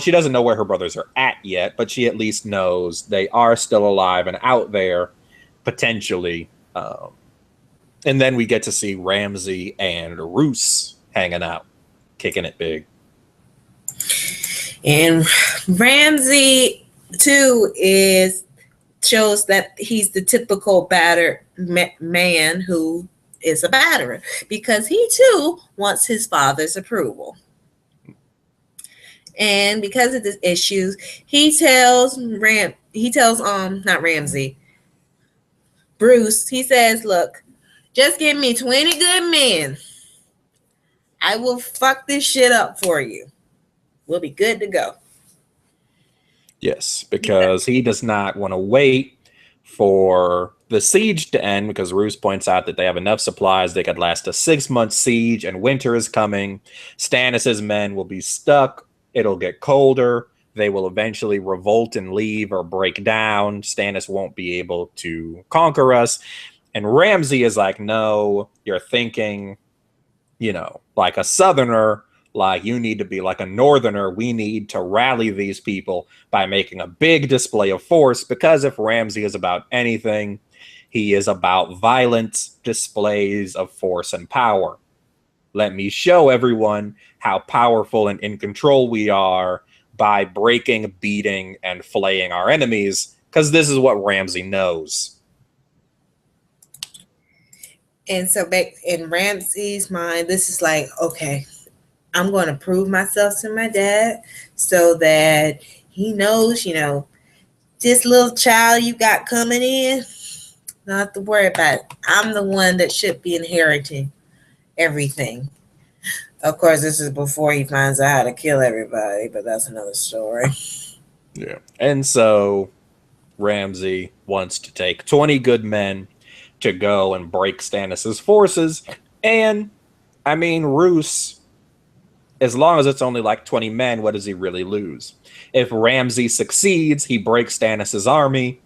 she doesn't know where her brothers are at yet, but she at least knows they are still alive and out there, potentially. And then we get to see Ramsay and Roose hanging out, kicking it big. And Ramsay, too, shows that he's the typical battered man who is a batterer, because he too wants his father's approval. And because of this issues, he tells not Ramsay, Bruce, he says, look, just give me 20 good men. I will fuck this shit up for you. We'll be good to go. Yes, because he does not want to wait for the siege to end, because Roose points out that they have enough supplies. They could last a 6-month siege, and winter is coming. Stannis's men will be stuck. It'll get colder. They will eventually revolt and leave or break down. Stannis won't be able to conquer us. And Ramsay is like, no, you're thinking, like a southerner. Like, you need to be like a northerner. We need to rally these people by making a big display of force, because if Ramsay is about anything, he is about violent displays of force and power. Let me show everyone how powerful and in control we are by breaking, beating, and flaying our enemies, because this is what Ramsay knows. And so back in Ramsay's mind, this is like, okay, I'm going to prove myself to my dad so that he knows, this little child you got coming in, not have to worry about it. I'm the one that should be inheriting everything. Of course, this is before he finds out how to kill everybody, but that's another story. Yeah. And so Ramsay wants to take 20 good men to go and break Stannis's forces. And I mean, Roose, as long as it's only like 20 men, what does he really lose? If Ramsay succeeds, he breaks Stannis's army,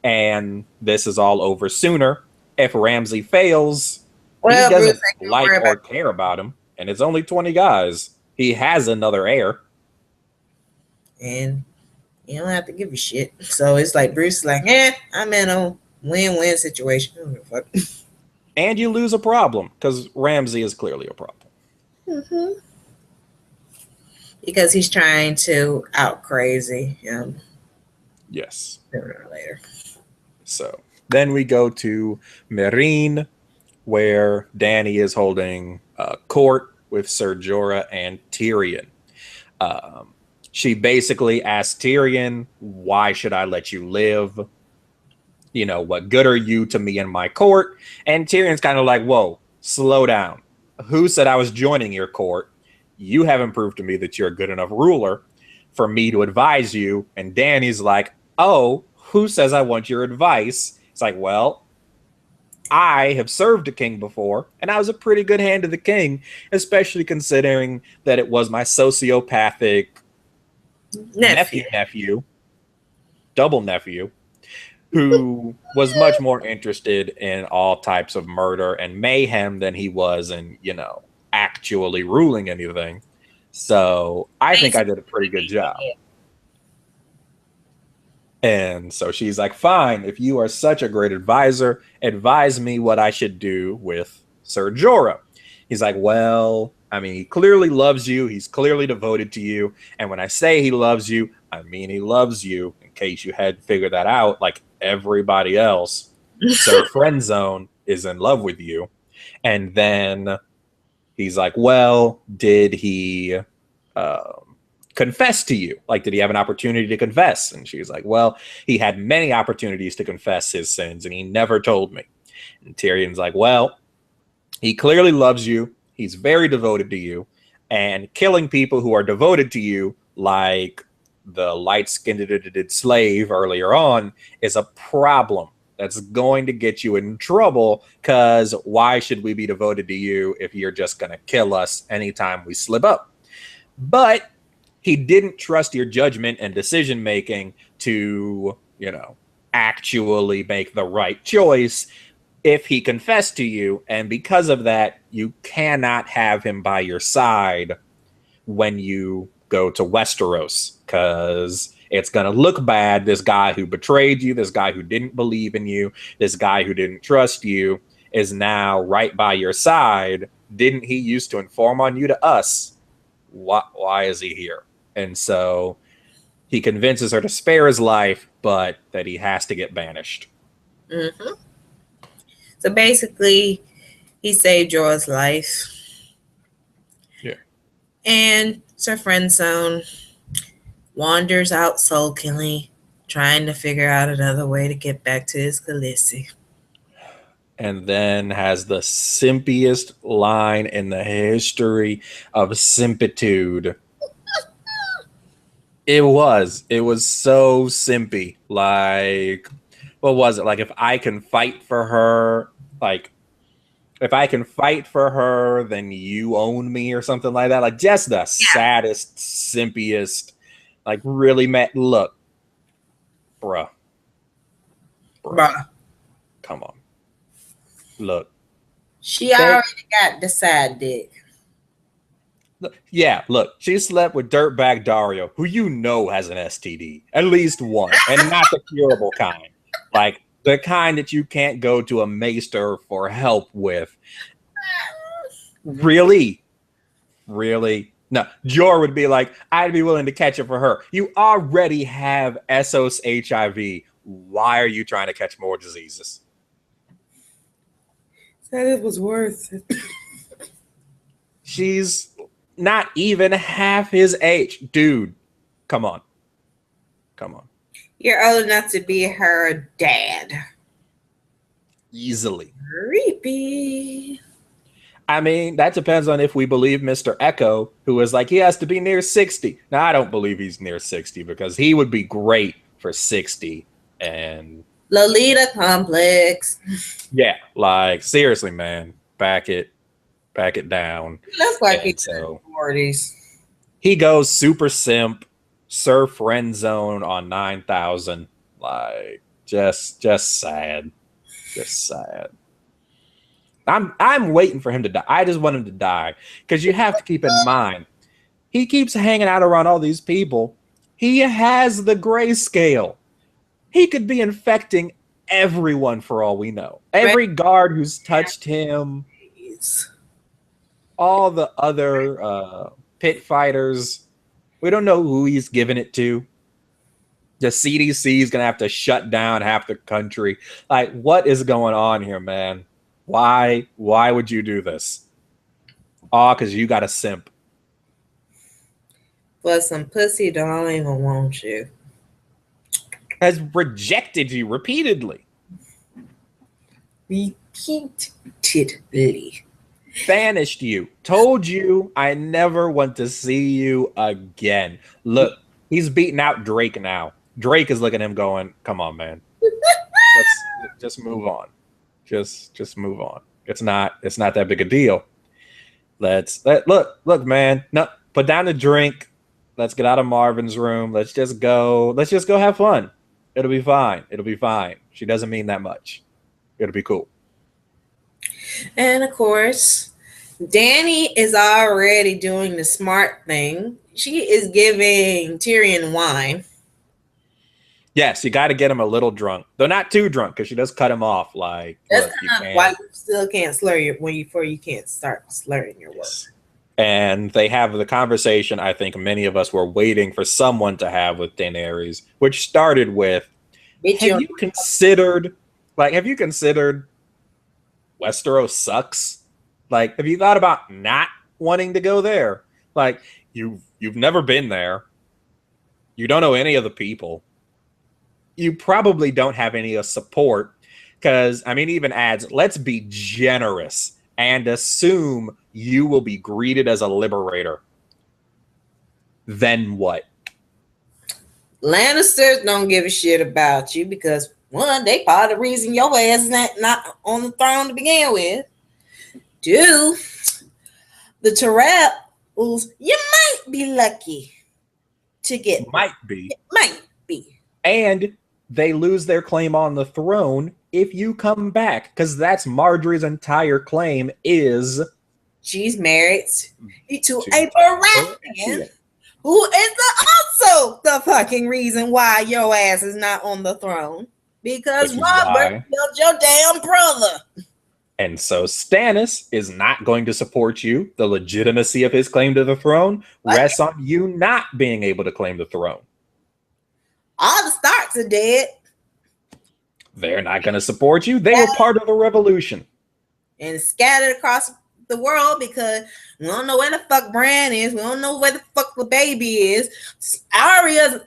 and this is all over sooner. If Ramsay fails, he Well, Bruce, doesn't I can't like worry about or care about him, and it's only 20 guys. He has another heir. it. And you don't have to give a shit. So it's like Bruce is like, I'm in a win-win situation. I don't give a fuck. And you lose a problem, because Ramsay is clearly a problem. Mm-hmm. Because he's trying to out crazy him. Yes. Sooner or later. So then we go to Meereen, where Dany is holding court with Ser Jorah and Tyrion. She basically asked Tyrion, why should I let you live? You know, what good are you to me and my court? And Tyrion's kind of like, whoa, slow down. Who said I was joining your court? You haven't proved to me that you're a good enough ruler for me to advise you. And Dany's like, oh, who says I want your advice? It's like, well, I have served a king before, and I was a pretty good hand to the king, especially considering that it was my sociopathic nephew, double nephew, who was much more interested in all types of murder and mayhem than he was in, actually ruling anything. So I think I did a pretty good job. And so she's like, fine, if you are such a great advisor, advise me what I should do with Ser Jorah. He's like, well, I mean, he clearly loves you. He's clearly devoted to you. And when I say he loves you, I mean he loves you, in case you had figured that out, like everybody else. Sir Friendzone is in love with you. And then he's like, well, did he confess to you? Like, did he have an opportunity to confess? And she's like, well, he had many opportunities to confess his sins, and he never told me. And Tyrion's like, well, he clearly loves you. He's very devoted to you. And killing people who are devoted to you, like the light-skinned slave earlier on, is a problem. That's going to get you in trouble, because why should we be devoted to you if you're just going to kill us anytime we slip up? But he didn't trust your judgment and decision making to, actually make the right choice if he confessed to you. And because of that, you cannot have him by your side when you go to Westeros, because it's going to look bad. This guy who betrayed you, this guy who didn't believe in you, this guy who didn't trust you is now right by your side. Didn't he used to inform on you to us? Why is he here? And so he convinces her to spare his life, but that he has to get banished. Mm-hmm. So basically, he saved Jorah's life. Yeah. And Sir Friendzone wanders out sulkily, trying to figure out another way to get back to his Khaleesi. And then has the simpiest line in the history of simpitude. It was so simpy. Like, what was it? Like, if I can fight for her, then you own me, or something like that. Like, just the saddest, simpiest, like, really look, bruh. Come on. Look. She already got the side dick. Yeah, look, she slept with dirtbag Dario, who has an STD, at least one, and not the curable kind, like the kind that you can't go to a maester for help with. Really? No, Jorah would be like, I'd be willing to catch it for her. You already have SOS HIV. Why are you trying to catch more diseases? Said it was worth it. She's not even half his age. Dude, come on. Come on. You're old enough to be her dad. Easily. Creepy. I mean, that depends on if we believe Mr. Echo, who is like, he has to be near 60. Now, I don't believe he's near 60 because he would be great for 60. And Lolita complex. yeah, like, seriously, man, back it down. That's like And so 40s. he goes super simp, Sir Friend Zone on 9,000. Like, just sad. Just sad. I'm waiting for him to die. I just want him to die. Because you have to keep in mind, he keeps hanging out around all these people. He has the grayscale. He could be infecting everyone for all we know. Every guard who's touched him, all the other pit fighters. We don't know who he's giving it to. The CDC is going to have to shut down half the country. Like, what is going on here, man? Why would you do this? Oh, because you got a simp. But some pussy don't even want you. Has rejected you repeatedly. Repeatedly. Banished you. Told you I never want to see you again. Look, he's beating out Drake now. Drake is looking at him going, come on, man. Let's just move on. Just move on. It's not that big a deal. Look, man. No, put down the drink. Let's get out of Marvin's room. Let's just go have fun. It'll be fine. She doesn't mean that much. It'll be cool. And of course, Dany is already doing the smart thing. She is giving Tyrion wine. Yes, you got to get him a little drunk, though not too drunk, because she does cut him off. Like, that's look, why you still can't slur before you can't start slurring your words. And they have the conversation I think many of us were waiting for someone to have with Daenerys, which started with, have you considered Westeros sucks? Like, have you thought about not wanting to go there? Like, you've never been there. You don't know any of the people. You probably don't have any support. Because, I mean, even adds, let's be generous and assume you will be greeted as a liberator. Then what? Lannisters don't give a shit about you because, one, they part of the reason your ass is not on the throne to begin with. Two, the Tyrells, you might be lucky to get. Might be. It might be. And they lose their claim on the throne if you come back, because that's Marjorie's entire claim is she's married to a Baratheon, who is also the fucking reason why your ass is not on the throne. Because Robert killed your damn brother. And so Stannis is not going to support you. The legitimacy of his claim to the throne rests on you not being able to claim the throne. All the Starks are dead. They're not going to support you. They were part of the revolution. And scattered across the world because we don't know where the fuck Bran is. We don't know where the fuck the baby is. Arya's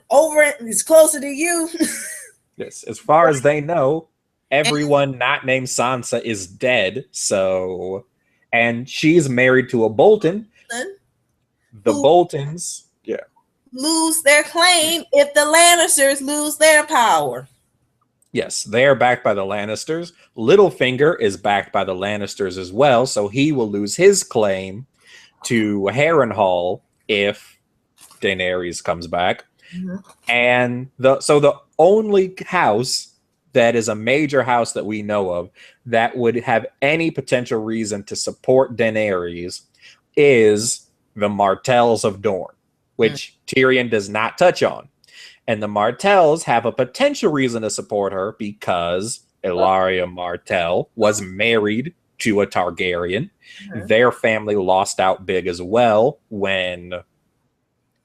is closer to you. Yes, as far as they know, everyone not named Sansa is dead. So, and she's married to a Bolton. The Boltons, lose their claim if the Lannisters lose their power. Yes, they are backed by the Lannisters. Littlefinger is backed by the Lannisters as well, so he will lose his claim to Harrenhal if Daenerys comes back. Mm-hmm. And the only house that is a major house that we know of that would have any potential reason to support Daenerys is the Martells of Dorne, which Tyrion does not touch on. And the Martells have a potential reason to support her because Ellaria Martell was married to a Targaryen. Mm-hmm. Their family lost out big as well when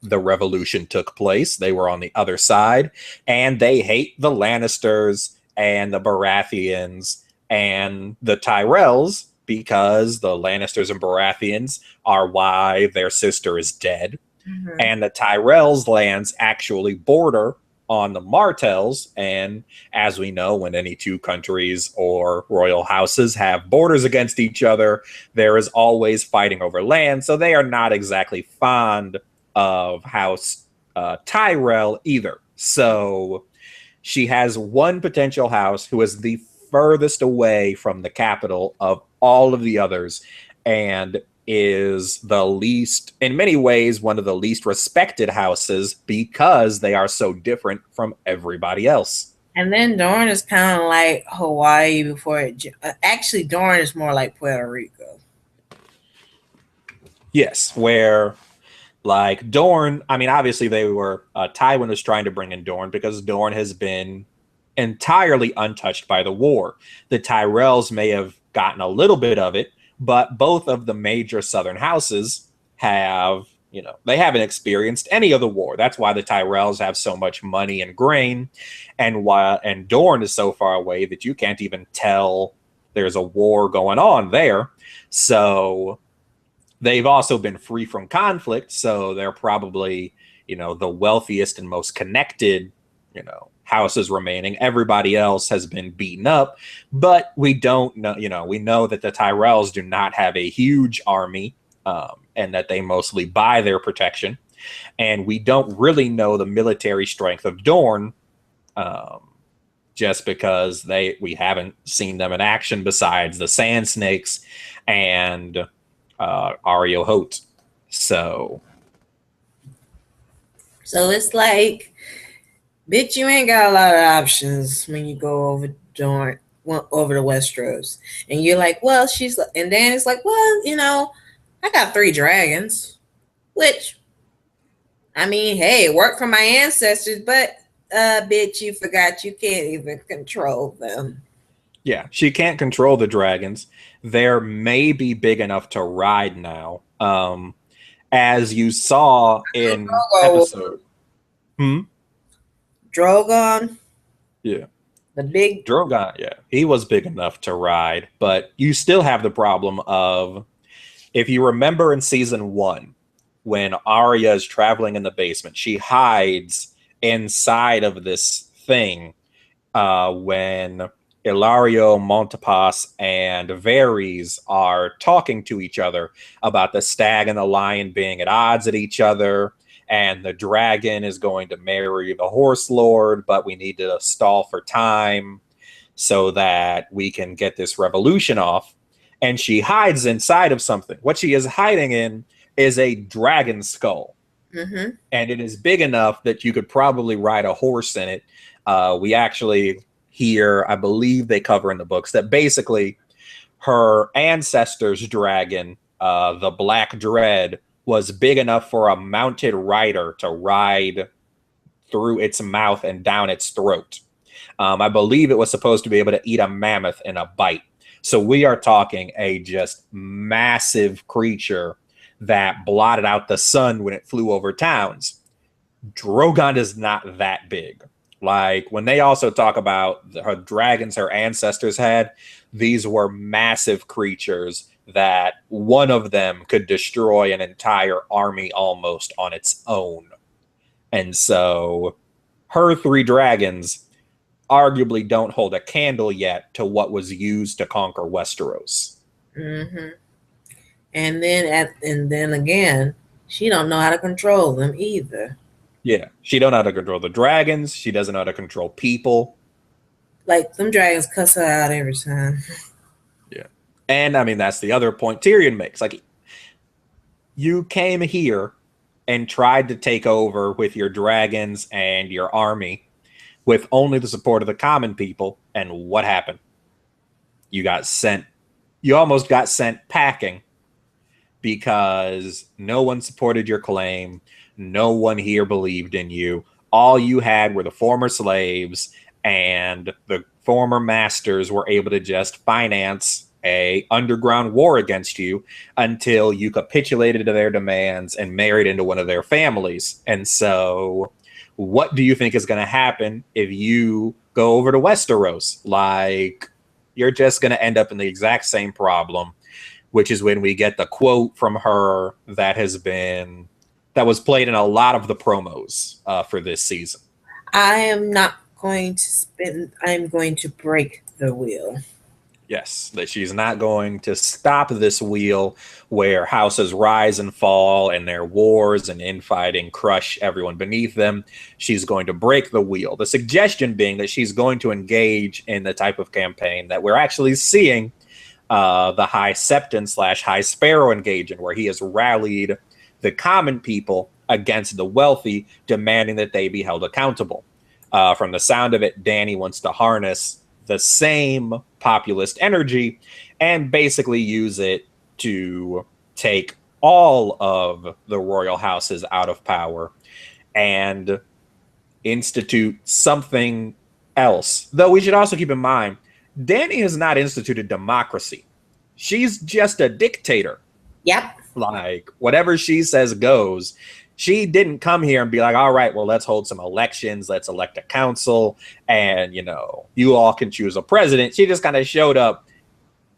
the revolution took place. They were on the other side, and they hate the Lannisters and the Baratheons and the Tyrells because the Lannisters and Baratheons are why their sister is dead. Mhm. And the Tyrell's lands actually border on the Martells. And as we know, when any two countries or royal houses have borders against each other, there is always fighting over land. So they are not exactly fond of House Tyrell either. So she has one potential house who is the furthest away from the capital of all of the others, and is the least, in many ways, one of the least respected houses because they are so different from everybody else. And then Dorne is kind of like Hawaii before it. Actually, Dorne is more like Puerto Rico. Yes, where like Dorne, I mean, obviously they were, Tywin was trying to bring in Dorne because Dorne has been entirely untouched by the war. The Tyrells may have gotten a little bit of it, but both of the major southern houses have, you know, they haven't experienced any of the war. That's why the Tyrells have so much money and grain, and Dorne is so far away that you can't even tell there's a war going on there. So they've also been free from conflict, so they're probably, you know, the wealthiest and most connected, you know, houses remaining. Everybody else has been beaten up, but we don't know, you know, we know that the Tyrells do not have a huge army, and that they mostly buy their protection. And we don't really know the military strength of Dorne, just because we haven't seen them in action besides the Sand Snakes and Ario Hote. So it's like, bitch, you ain't got a lot of options when you go over Dorne, over to Westeros, and you're like, well, and Dan is like, well, you know, I got 3 dragons, which, I mean, hey, it worked for my ancestors, but bitch, you forgot you can't even control them. yeah, she can't control the dragons. They're maybe big enough to ride now. As you saw in episode. Drogon. Yeah. The big Drogon, yeah. He was big enough to ride, but you still have the problem of, if you remember in season 1, when Arya is traveling in the basement, she hides inside of this thing when Ilario, Montepas, and Varys are talking to each other about the stag and the lion being at odds at each other, and the dragon is going to marry the horse lord, but we need to stall for time so that we can get this revolution off. And she hides inside of something. What she is hiding in is a dragon skull. Mm-hmm. And it is big enough that you could probably ride a horse in it. We actually hear, I believe they cover in the books, that basically her ancestor's dragon, the Black Dread, was big enough for a mounted rider to ride through its mouth and down its throat. I believe it was supposed to be able to eat a mammoth in a bite. So we are talking a just massive creature that blotted out the sun when it flew over towns. Drogon is not that big. Like, when they also talk about her dragons her ancestors had, these were massive creatures that one of them could destroy an entire army almost on its own. And so her 3 dragons arguably don't hold a candle yet to what was used to conquer Westeros. Mm-hmm. And then again, she don't know how to control them either. Yeah, she don't know how to control the dragons. She doesn't know how to control people. Like, them dragons cuss her out every time. Yeah. And I mean, that's the other point Tyrion makes. Like, you came here and tried to take over with your dragons and your army with only the support of the common people. And what happened? You got sent. You almost got sent packing because no one supported your claim. No one here believed in you. All you had were the former slaves, and the former masters were able to just finance a underground war against you until you capitulated to their demands and married into one of their families. And so what do you think is going to happen if you go over to Westeros? Like, you're just going to end up in the exact same problem which is when we get the quote from her that was played in a lot of the promos for this season. I am not going to spin. I'm going to break the wheel. Yes, that she's not going to stop this wheel where houses rise and fall and their wars and infighting crush everyone beneath them. She's going to break the wheel. The suggestion being that she's going to engage in the type of campaign that we're actually seeing the High Septon / High Sparrow engage in, where he has rallied the common people against the wealthy, demanding that they be held accountable. From the sound of it, Dany wants to harness the same populist energy and basically use it to take all of the royal houses out of power and institute something else. Though we should also keep in mind, Dany has not instituted democracy. She's just a dictator. Yep. Like, whatever she says goes. She didn't come here and be like, all right, well, let's hold some elections. Let's elect a council. And, you all can choose a president. She just kind of showed up,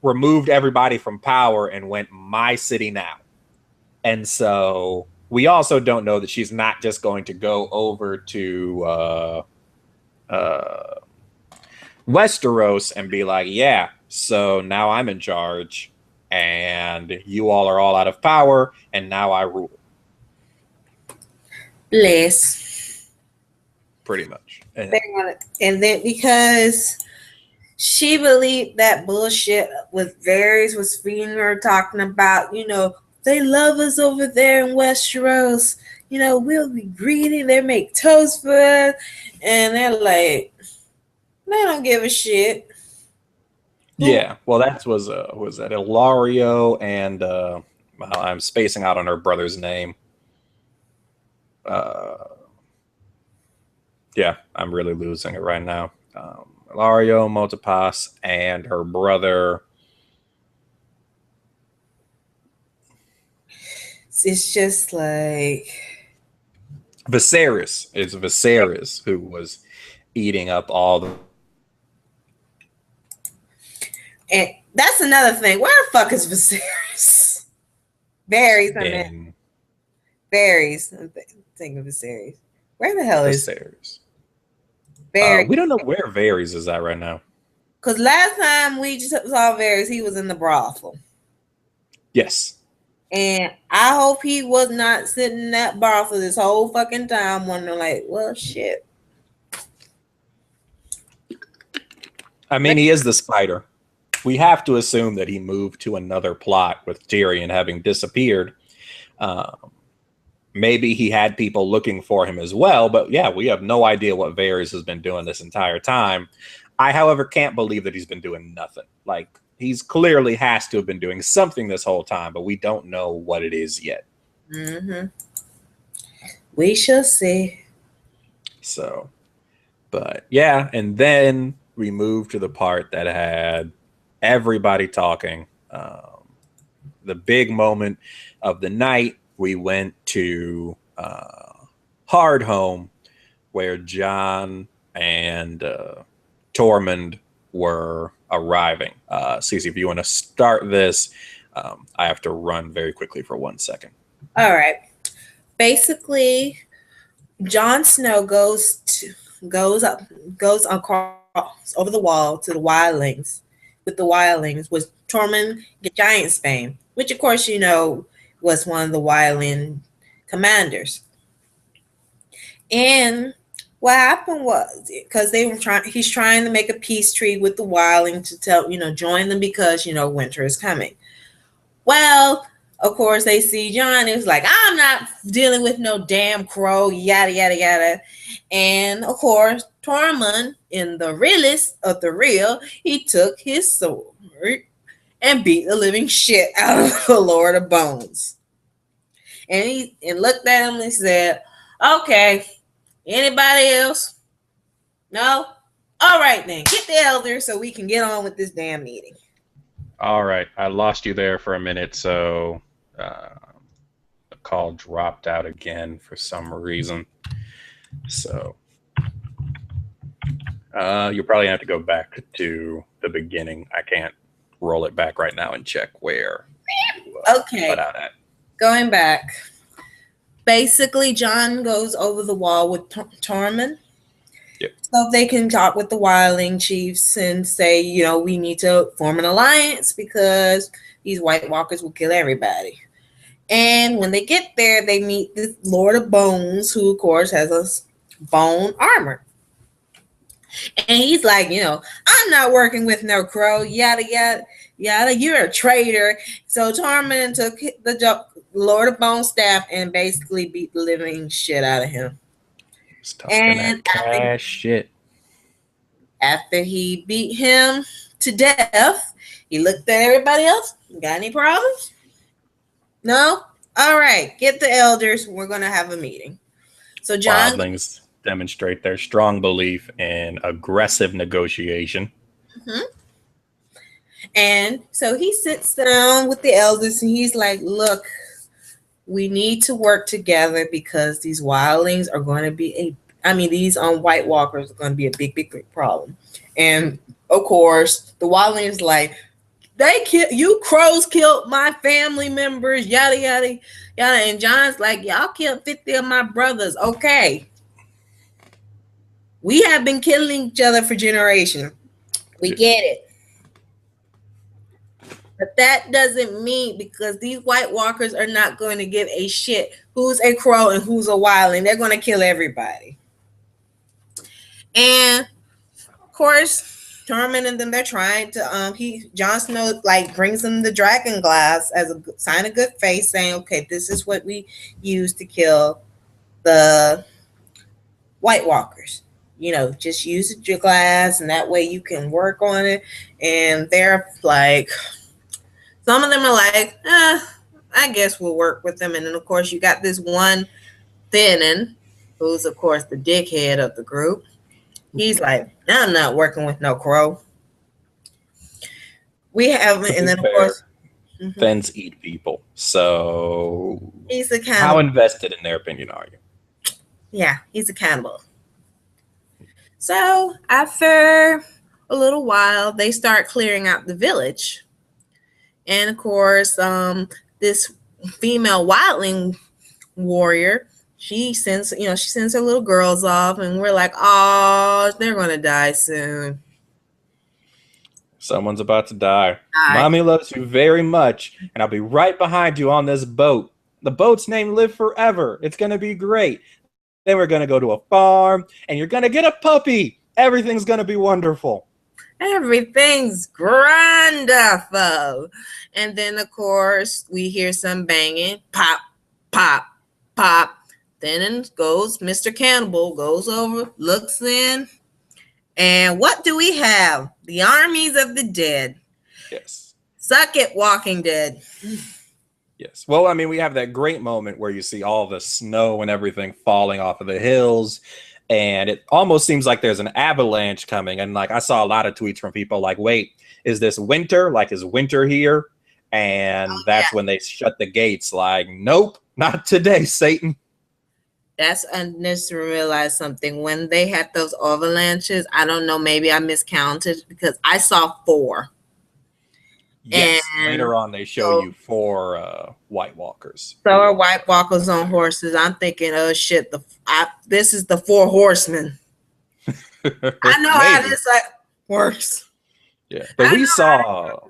removed everybody from power and went, my city now. And so we also don't know that she's not just going to go over to Westeros and be like, yeah, so now I'm in charge and you all are all out of power and now I rule. Bless. Pretty much. And then because she believed that bullshit with Varys was feeding her, talking about, they love us over there in Westeros. We'll be greedy. They make toast for us. And they're like, they don't give a shit. Yeah. Well, that was that Ilario and I'm spacing out on her brother's name. Yeah, I'm really losing it right now. Ilario, Motipas, and her brother. It's just like Viserys. It's Viserys who was eating up all the. And that's another thing. Where the fuck is Viserys? Varys, I mean. Varys. I'm thinking of Viserys. Where the hell is Viserys? Varys? We don't know where Varys is at right now. Because last time we just saw Varys, he was in the brothel. Yes. And I hope he was not sitting in that brothel this whole fucking time wondering like, well, shit. I mean, he is the spider. We have to assume that he moved to another plot with Tyrion having disappeared. Maybe he had people looking for him as well, but yeah, we have no idea what Varys has been doing this entire time. I, however, can't believe that he's been doing nothing. Like, he's clearly has to have been doing something this whole time, but we don't know what it is yet. Mm-hmm. We shall see. So, but yeah, and then we moved to the part that had everybody talking. The big moment of the night, we went to Hardhome, where Jon and Tormund were arriving. Cece, if you want to start this, I have to run very quickly for 1 second. All right. Basically, Jon Snow goes across over the wall to the wildlings. With the wildlings was Tormund the Giantsbane, which of course was one of the wildling commanders. And what happened was because he's trying to make a peace treaty with the wildling to join them because winter is coming. Well, of course they see Jon. It's like, I'm not dealing with no damn crow, yada yada yada. And of course, Tormund, in the realest of the real, he took his sword and beat the living shit out of the Lord of Bones. And he looked at him and said, okay, anybody else? No? All right then, get the elder so we can get on with this damn meeting. All right, I lost you there for a minute, so the call dropped out again for some reason. So you'll probably have to go back to the beginning. I can't roll it back right now and check where Okay, Cut out at. going back. Basically, John goes over the wall with Tormund. Yep. So they can talk with the wildling chiefs and say, we need to form an alliance because these White Walkers will kill everybody. And when they get there, they meet the Lord of Bones, who, of course, has a bone armor. And he's like, I'm not working with no crow, yada, yada, yada. You're a traitor. So Tormund took the Lord of Bone staff and basically beat the living shit out of him. He's talking that cash shit. After he beat him to death, he looked at everybody else. Got any problems? No? All right. Get the elders. We're going to have a meeting. So John... Wildlings demonstrate their strong belief in aggressive negotiation. Mm-hmm. And so he sits down with the elders and he's like, look, we need to work together because these wildlings are going to be these White Walkers are going to be a big, big, big problem. And of course, the wildlings like, you crows killed my family members, yada, yada, yada. And John's like, y'all killed 50 of my brothers. Okay. We have been killing each other for generations. We get it. But that doesn't mean, because these White Walkers are not going to give a shit who's a crow and who's a wildling. They're going to kill everybody. And of course, Tormund and them, they're trying to Jon Snow brings them the dragon glass as a sign of good faith, saying, okay, this is what we use to kill the White Walkers. Just use your glass and that way you can work on it. And they're like, some of them are like, I guess we'll work with them. And then of course you got this one Thinnin, who's of course the dickhead of the group. He's like, I'm not working with no crow. We have, and then of course, Thins eat people. So he's a cannibal. How invested in their opinion are you? Yeah, he's a cannibal. So after a little while, they start clearing out the village. And of course, this female wildling warrior, she sends her little girls off, and we're like, oh, they're gonna die soon. Someone's about to die. Mommy loves you very much, and I'll be right behind you on this boat. The boat's name Live Forever. It's gonna be great. Then we're gonna go to a farm, and you're gonna get a puppy. Everything's gonna be wonderful. Everything's wonderful. And then, of course, we hear some banging. Pop, pop, pop. Then goes Mr. Cannibal, goes over, looks in. And what do we have? The armies of the dead. Yes. Suck it, Walking Dead. Yes. Well, I mean, we have that great moment where you see all the snow and everything falling off of the hills. And it almost seems like there's an avalanche coming. And I saw a lot of tweets from people like, wait, is this winter? Is winter here? And that's when they shut the gates. Nope, not today, Satan. That's to realize something. When they had those avalanches, I don't know, maybe I miscounted because I saw 4. Yes, and later on they show you 4 White Walkers. So are White Walkers on horses. I'm thinking, oh shit, this is the 4 horsemen. I know how this works. Yeah, but we saw.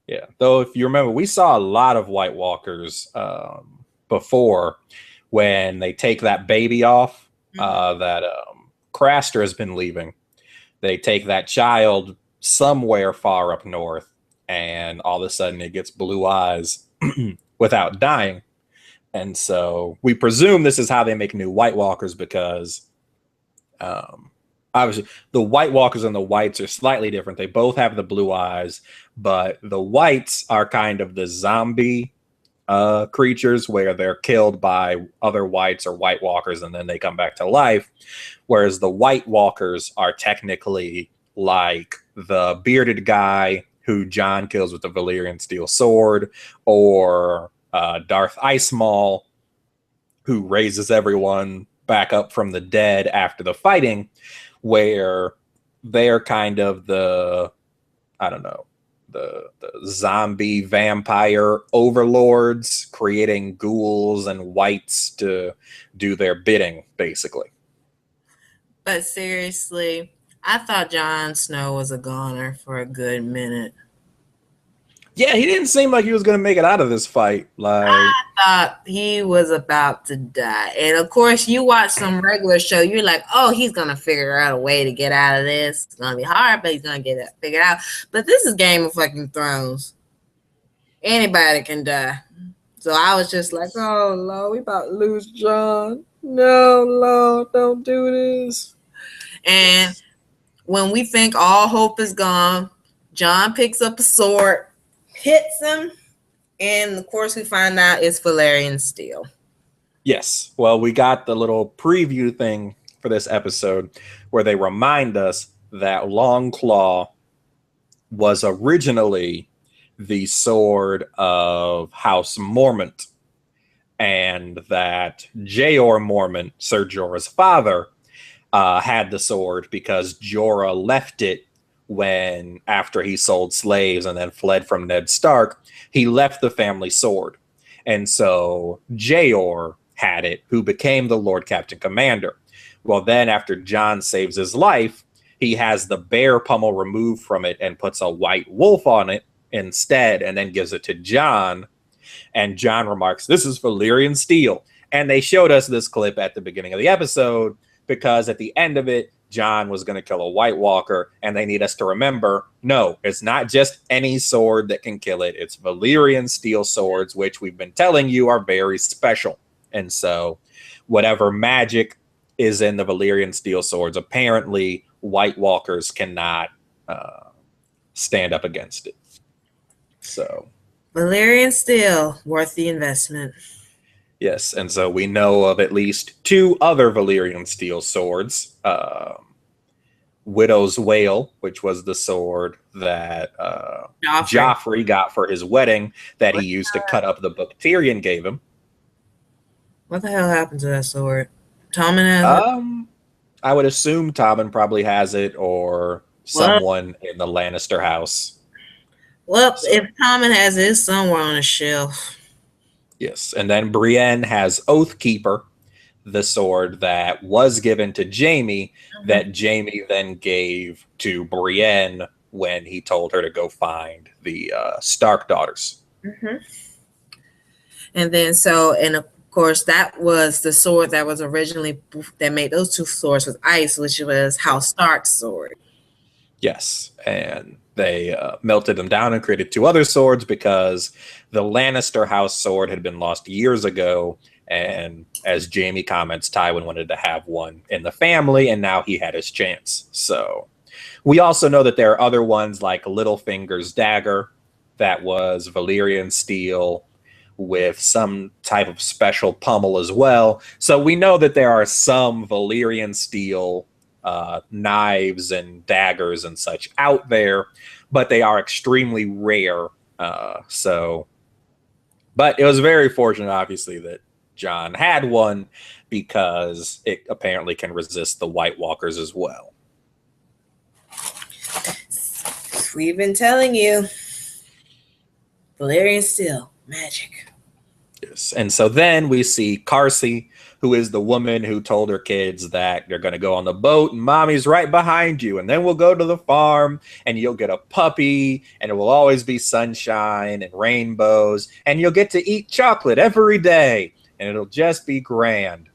Yeah, though if you remember, we saw a lot of White Walkers before when they take that baby off that Craster has been leaving. They take that child somewhere far up north, and all of a sudden it gets blue eyes without dying. And so we presume this is how they make new White Walkers, because obviously the White Walkers and the Whites are slightly different. They both have the blue eyes, but the Whites are kind of the zombie creatures where they're killed by other Whites or White Walkers and then they come back to life. Whereas the White Walkers are technically like the bearded guy who Jon kills with the Valyrian steel sword, or Darth Ice-Maul, who raises everyone back up from the dead after the fighting, where they're kind of the, I don't know, the zombie vampire overlords, creating ghouls and wights to do their bidding, basically. But seriously, I thought Jon Snow was a goner for a good minute. Yeah, he didn't seem like he was going to make it out of this fight. I thought he was about to die. And of course, you watch some regular show, you're like, oh, he's going to figure out a way to get out of this. It's going to be hard, but he's going to get it figured out. But this is Game of fucking Thrones. Anybody can die. So I was just like, oh, Lord, we about to lose Jon. No, Lord, don't do this. And when we think all hope is gone, Jon picks up a sword, hits him, and of course we find out it's Valyrian steel. Yes. Well, we got the little preview thing for this episode where they remind us that Longclaw was originally the sword of House Mormont, and that Jeor Mormont, Ser Jorah's father, had the sword because Jorah left it when, after he sold slaves and then fled from Ned Stark, he left the family sword. And so Jeor had it, who became the Lord Captain Commander. Well, then after Jon saves his life, he has the bear pummel removed from it and puts a white wolf on it instead, and then gives it to Jon. And Jon remarks, "This is Valyrian steel." And they showed us this clip at the beginning of the episode because at the end of it, Jon was going to kill a White Walker, and they need us to remember, no, it's not just any sword that can kill it. It's Valyrian steel swords, which we've been telling you are very special. And so whatever magic is in the Valyrian steel swords, apparently White Walkers cannot stand up against it. So Valyrian steel, worth the investment. Yes, and so we know of at least two other Valyrian steel swords. Widow's Wail, which was the sword that Joffrey got for his wedding that he used to cut up the book Tyrion gave him. What the hell happened to that sword? Tommen has it? I would assume Tommen probably has it, or someone in the Lannister house. Well, so, if Tommen has it, it's somewhere on a shelf. Yes, and then Brienne has Oathkeeper, the sword that was given to Jaime, that Jaime then gave to Brienne when he told her to go find the Stark daughters. And then and of course, that was the sword that was originally, that made those two swords with ice, which was House Stark's sword. Yes, and they melted them down and created two other swords because the Lannister house sword had been lost years ago. And as Jaime comments, Tywin wanted to have one in the family, and now he had his chance. So we also know that there are other ones like Littlefinger's dagger that was Valyrian steel with some type of special pummel as well. So we know that there are some Valyrian steel knives and daggers and such out there, but they are extremely rare. But it was very fortunate, obviously, that Jon had one because it apparently can resist the White Walkers as well. We've been telling you, Valyrian steel, magic. Yes, and so then we see Cersei, who is the woman who told her kids that you're going to go on the boat and mommy's right behind you, and then we'll go to the farm and you'll get a puppy and it will always be sunshine and rainbows and you'll get to eat chocolate every day and it'll just be grand.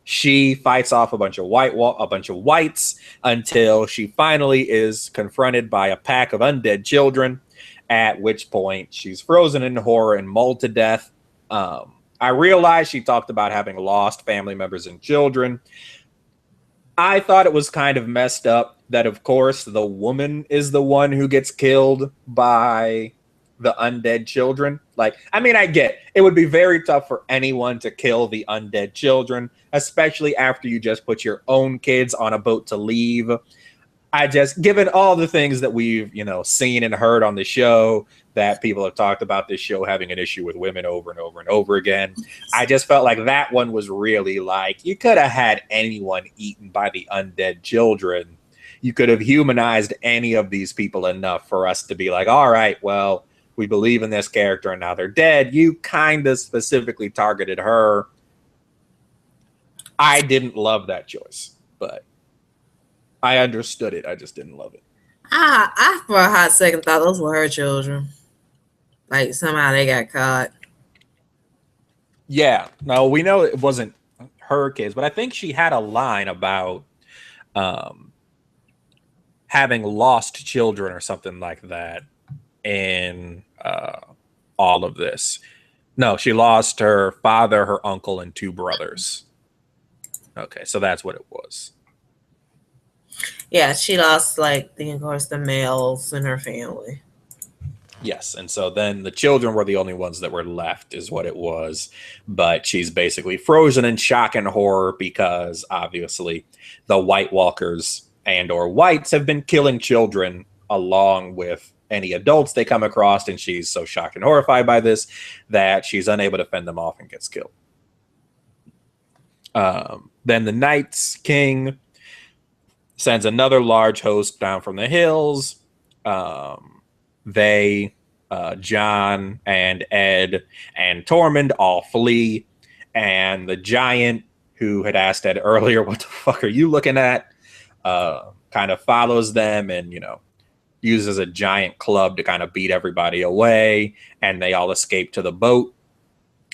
She fights off a bunch of whites until she finally is confronted by a pack of undead children, at which point she's frozen in horror and mauled to death. I realized she talked about having lost family members and children. I thought it was kind of messed up that, of course, the woman is the one who gets killed by the undead children. I get it would be very tough for anyone to kill the undead children, especially after you just put your own kids on a boat to leave. Given all the things that we've, seen and heard on the show, that people have talked about this show having an issue with women over and over and over again, I just felt like that one was really you could have had anyone eaten by the undead children. you could have humanized any of these people enough for us to be like, all right, well, we believe in this character and now they're dead. You kind of specifically targeted her. I didn't love that choice, but I understood it. I just didn't love it. I for a hot second thought those were her children. Like somehow they got caught. Yeah, no, we know it wasn't her kids, but I think she had a line about having lost children or something like that in all of this. No, she lost her father, her uncle, and 2 brothers. Okay, so that's what it was. Yeah, she lost like of course the males in her family. Yes, and so then the children were the only ones that were left, is what it was. But she's basically frozen in shock and horror because obviously the White Walkers and or whites have been killing children along with any adults they come across, and she's so shocked and horrified by this that she's unable to fend them off and gets killed. Then the Night's King sends another large host down from the hills. They, John and Ed and Tormund all flee, and the giant who had asked Ed earlier, what the fuck are you looking at, kind of follows them and, uses a giant club to kind of beat everybody away, and they all escape to the boat.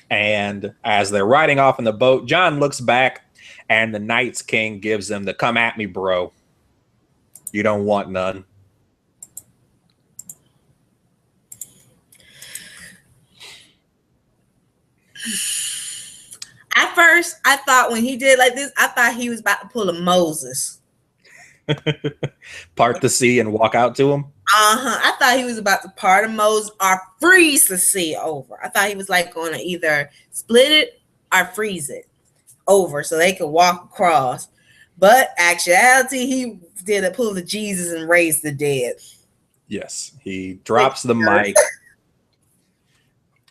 And as they're riding off in the boat, John looks back and the Night's King gives them the "come at me, bro. You don't want none." At first, I thought when he did like this, I thought he was about to pull a Moses. Part the sea and walk out to him? I thought he was about to part a Moses or freeze the sea over. I thought he was like going to either split it or freeze it over so they could walk across. But actuality, he did a pull of Jesus and raise the dead. Yes, he drops the mic.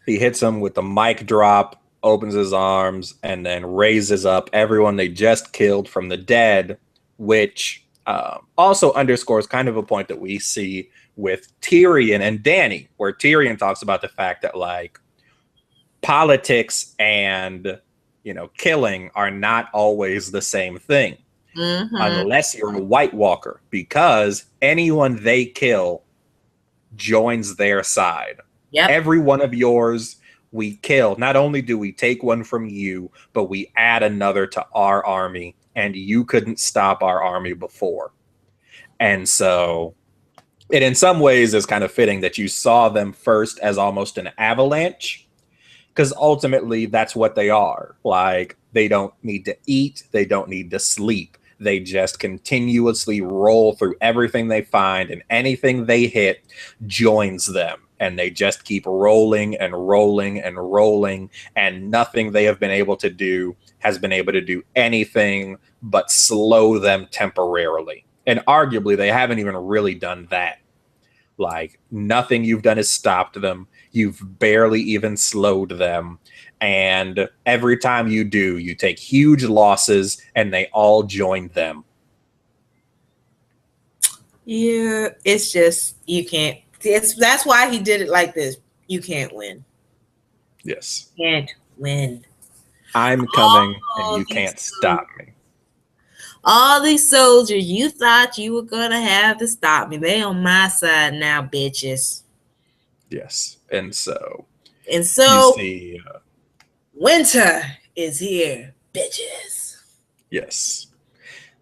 He hits him with the mic drop, opens his arms, and then raises up everyone they just killed from the dead, which also underscores kind of a point that we see with Tyrion and Dany, where Tyrion talks about the fact that like politics and killing are not always the same thing, unless you're a White Walker, because anyone they kill joins their side. Yep. Every one of yours we kill. Not only do we take one from you, but we add another to our army, and you couldn't stop our army before. And so it in some ways is kind of fitting that you saw them first as almost an avalanche, because ultimately that's what they are. Like, they don't need to eat, they don't need to sleep. They just continuously roll through everything they find, and anything they hit joins them. And they just keep rolling and rolling and rolling, and nothing they have been able to do has been able to do anything but slow them temporarily. And arguably, they haven't even really done that. Like, nothing you've done has stopped them. You've barely even slowed them. And every time you do, you take huge losses, and they all join them. Yeah, it's just, you can't. That's why he did it like this. You can't win. Yes. Can't win. I'm coming, and you can't stop me. All these soldiers you thought you were going to have to stop me, they on my side now, bitches. Yes. And so you see, winter is here, bitches. Yes.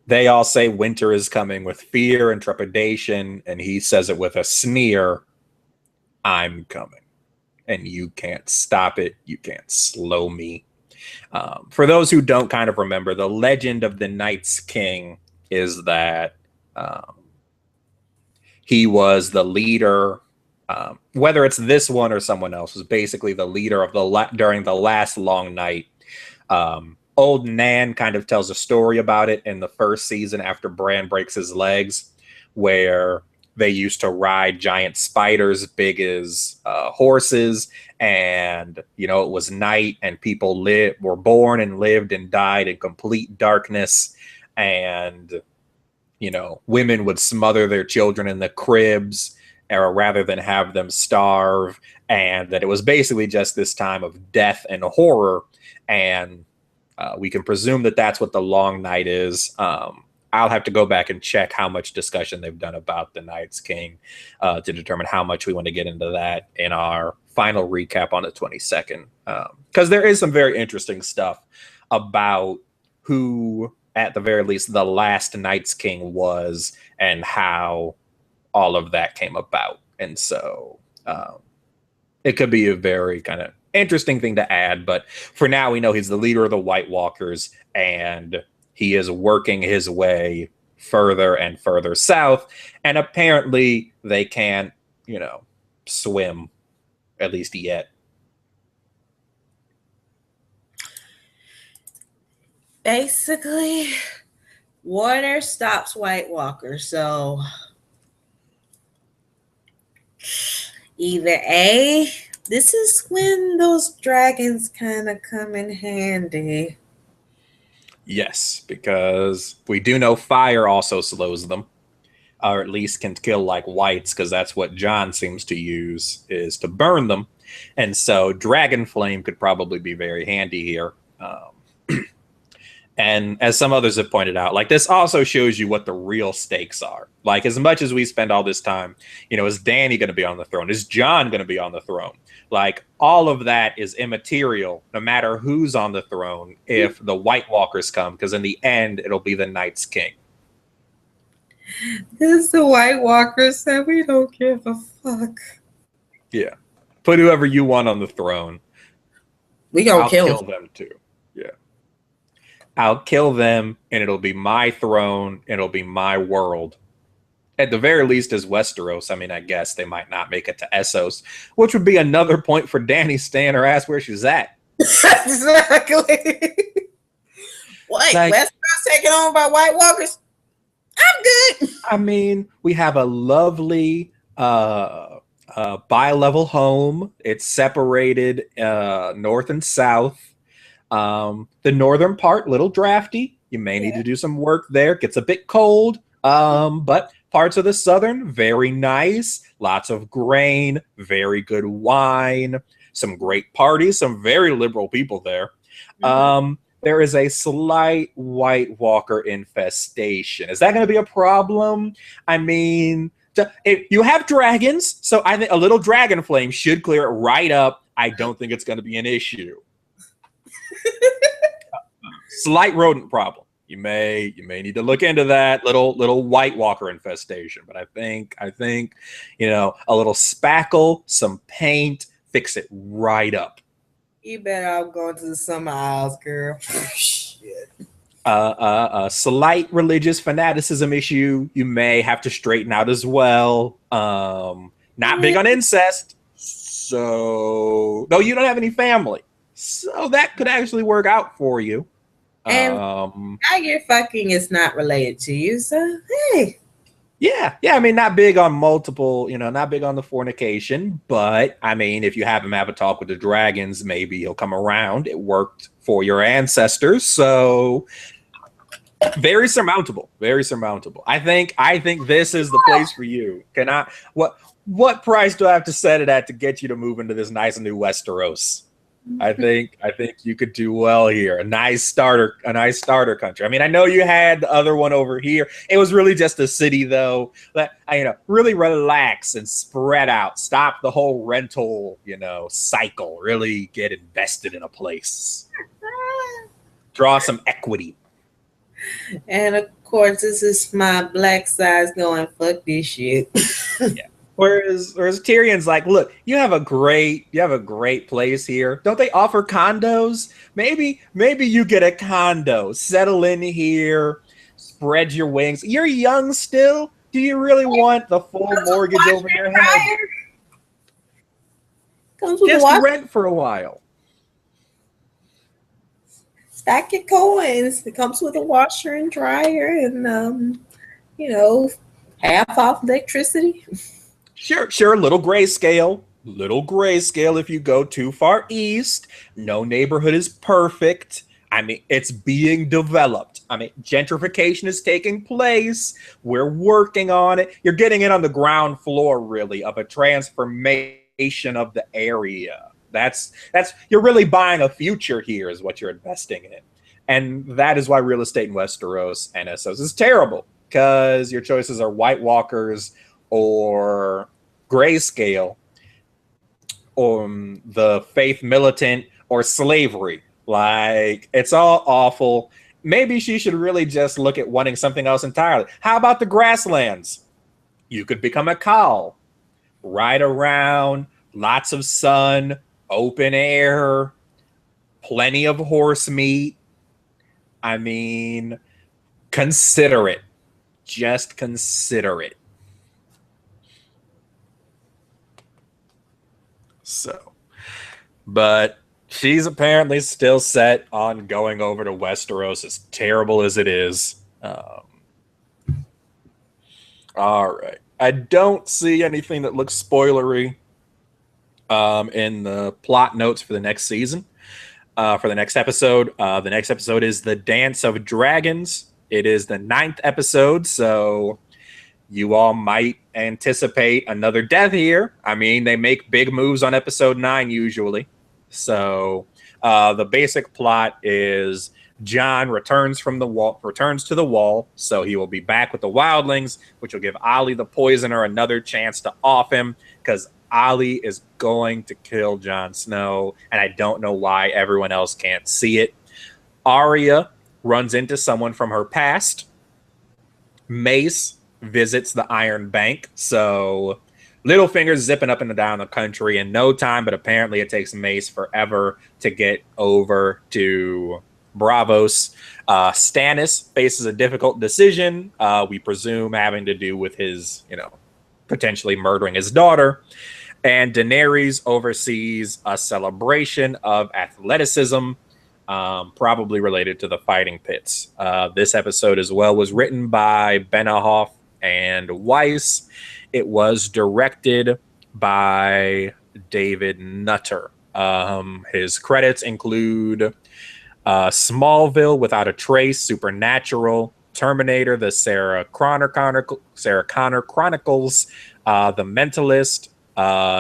They all say winter is coming with fear and trepidation, and he says it with a sneer. I'm coming, and you can't stop it. You can't slow me. For those who don't kind of remember, the legend of the Night's King is that he was the leader, whether it's this one or someone else, was basically the leader of during the last long night. Old Nan kind of tells a story about it in the first season after Bran breaks his legs, where they used to ride giant spiders big as horses, and it was night, and people were born and lived and died in complete darkness, and women would smother their children in the cribs or rather than have them starve, and that it was basically just this time of death and horror. And we can presume that that's what the Long Night is. I'll have to go back and check how much discussion they've done about the Night's King to determine how much we want to get into that in our final recap on the 22nd. Because there is some very interesting stuff about who, at the very least, the last Night's King was and how all of that came about. And so it could be a very kind of interesting thing to add. But for now, we know he's the leader of the White Walkers, and he is working his way further and further south. And apparently they can't, swim, at least yet. Basically, water stops White Walkers. So either A, this is when those dragons kind of come in handy. Yes, because we do know fire also slows them, or at least can kill like whites, because that's what Jon seems to use, is to burn them. And so dragon flame could probably be very handy here. And as some others have pointed out, like, this also shows you what the real stakes are. Like, as much as we spend all this time, is Dany going to be on the throne? Is Jon going to be on the throne? Like, all of that is immaterial, no matter who's on the throne, if the White Walkers come, because in the end, it'll be the Night's King. Because the White Walkers said we don't give a fuck. Yeah. Put whoever you want on the throne. We gonna I'll kill them too. Yeah. I'll kill them, and it'll be my throne, and it'll be my world. At the very least, as Westeros. I mean, I guess they might not make it to Essos, which would be another point for Dany staying her ass where she's at. Exactly. What? Like, Westeros taken on by White Walkers? I'm good. I mean, we have a lovely bi-level home. It's separated north and south. The northern part, little drafty. You may need to do some work there. Gets a bit cold. But parts of the southern, very nice. Lots of grain, very good wine, some great parties, some very liberal people there. Mm-hmm. There is a slight White Walker infestation. Is that going to be a problem? I mean, if you have dragons, so I think a little dragon flame should clear it right up. I don't think it's going to be an issue. Slight rodent problem. You may need to look into that little White Walker infestation. But I think a little spackle, some paint, fix it right up. You better I'm going to the summer isles, girl. Shit. A slight religious fanaticism issue you may have to straighten out as well. Not big on incest. So no, you don't have any family. So that could actually work out for you. And now your fucking is not related to you, so hey. Yeah. I mean, not big on multiple, not big on the fornication, but I mean, if you have him have a talk with the dragons, maybe he'll come around. It worked for your ancestors, so very surmountable. Very surmountable. I think this is the place for you. What price do I have to set it at to get you to move into this nice new Westeros? I think you could do well here. A nice starter country. I mean, I know you had the other one over here. It was really just a city, though. But really relax and spread out. Stop the whole rental, cycle. Really get invested in a place. Draw some equity. And of course, this is my black size going, fuck this shit. Yeah. Whereas Tyrion's like, look, you have a great place here. Don't they offer condos? Maybe you get a condo, settle in here, spread your wings. You're young still. Do you really want the full mortgage over your head? Just rent for a while. Stack your coins. It comes with a washer and dryer and half off electricity. Sure. Little grayscale if you go too far east. No neighborhood is perfect. I mean, it's being developed. I mean, gentrification is taking place. We're working on it. You're getting it on the ground floor, really, of a transformation of the area. That's you're really buying a future here, is what you're investing in, and that is why real estate in Westeros and Essos is terrible because your choices are White Walkers or grayscale, or the faith militant or slavery. Like, it's all awful. Maybe she should really just look at wanting something else entirely. How about the grasslands? You could become a cow, ride around, lots of sun, open air, plenty of horse meat. I mean, consider it. Just consider it. So, but she's apparently still set on going over to Westeros, as terrible as it is. All right. I don't see anything that looks spoilery in the plot notes for the next season. For the next episode, the next episode is The Dance of Dragons. It is the 9th episode, so you all might anticipate another death here. I mean, they make big moves on episode 9 usually. So the basic plot is Jon returns to the wall, so he will be back with the wildlings, which will give Ollie the Poisoner another chance to off him, because Ollie is going to kill Jon Snow, and I don't know why everyone else can't see it. Arya runs into someone from her past. Mace visits the Iron Bank, so Littlefinger's zipping up and down the country in no time, but apparently it takes Mace forever to get over to Braavos. Stannis faces a difficult decision, we presume having to do with his, potentially murdering his daughter. And Daenerys oversees a celebration of athleticism, probably related to the fighting pits. This episode as well was written by Benahoff and Weiss. It was directed by David Nutter. His credits include Smallville, Without a Trace, Supernatural, Terminator, the Sarah Connor Chronicles, The Mentalist.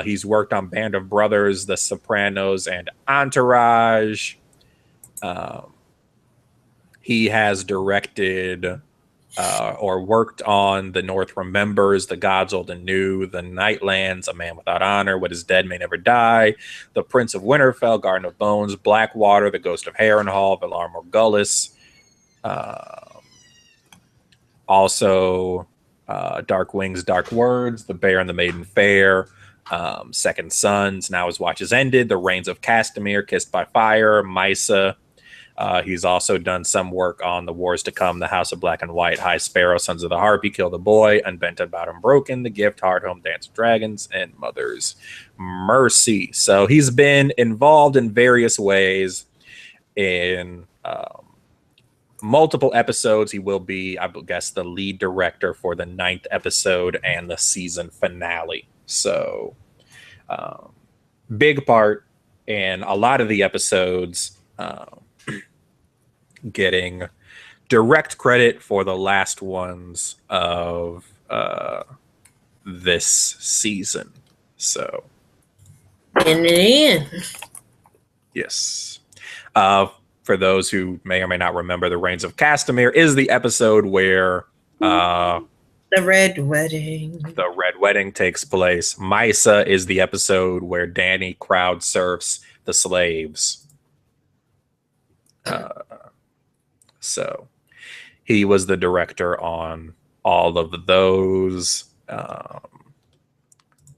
He's worked on Band of Brothers, The Sopranos, and Entourage. He has directed or worked on The North Remembers, The Gods Old and New, The Nightlands, A Man Without Honor, What Is Dead May Never Die, The Prince of Winterfell, Garden of Bones, Blackwater, The Ghost of Harrenhal, Valar Morghulis. Also, Dark Wings, Dark Words, The Bear and the Maiden Fair, Second Sons, Now His Watch Has Ended, The Reigns of Castamere, Kissed by Fire, Misa. He's also done some work on The Wars to Come, The House of Black and White, High Sparrow, Sons of the Harpy, Kill the Boy, Unbent, Unbowed, Unbroken, The Gift, Hardhome, Dance of Dragons, and Mother's Mercy. So he's been involved in various ways in multiple episodes. He will be, I guess, the lead director for the 9th episode and the season finale. So big part in a lot of the episodes, getting direct credit for the last ones of this season. So, in the end, yes. For those who may or may not remember, The Reigns of Castamere is the episode where the Red Wedding. The Red Wedding takes place. Misa is the episode where Dany crowd surfs the slaves. So he was the director on all of those.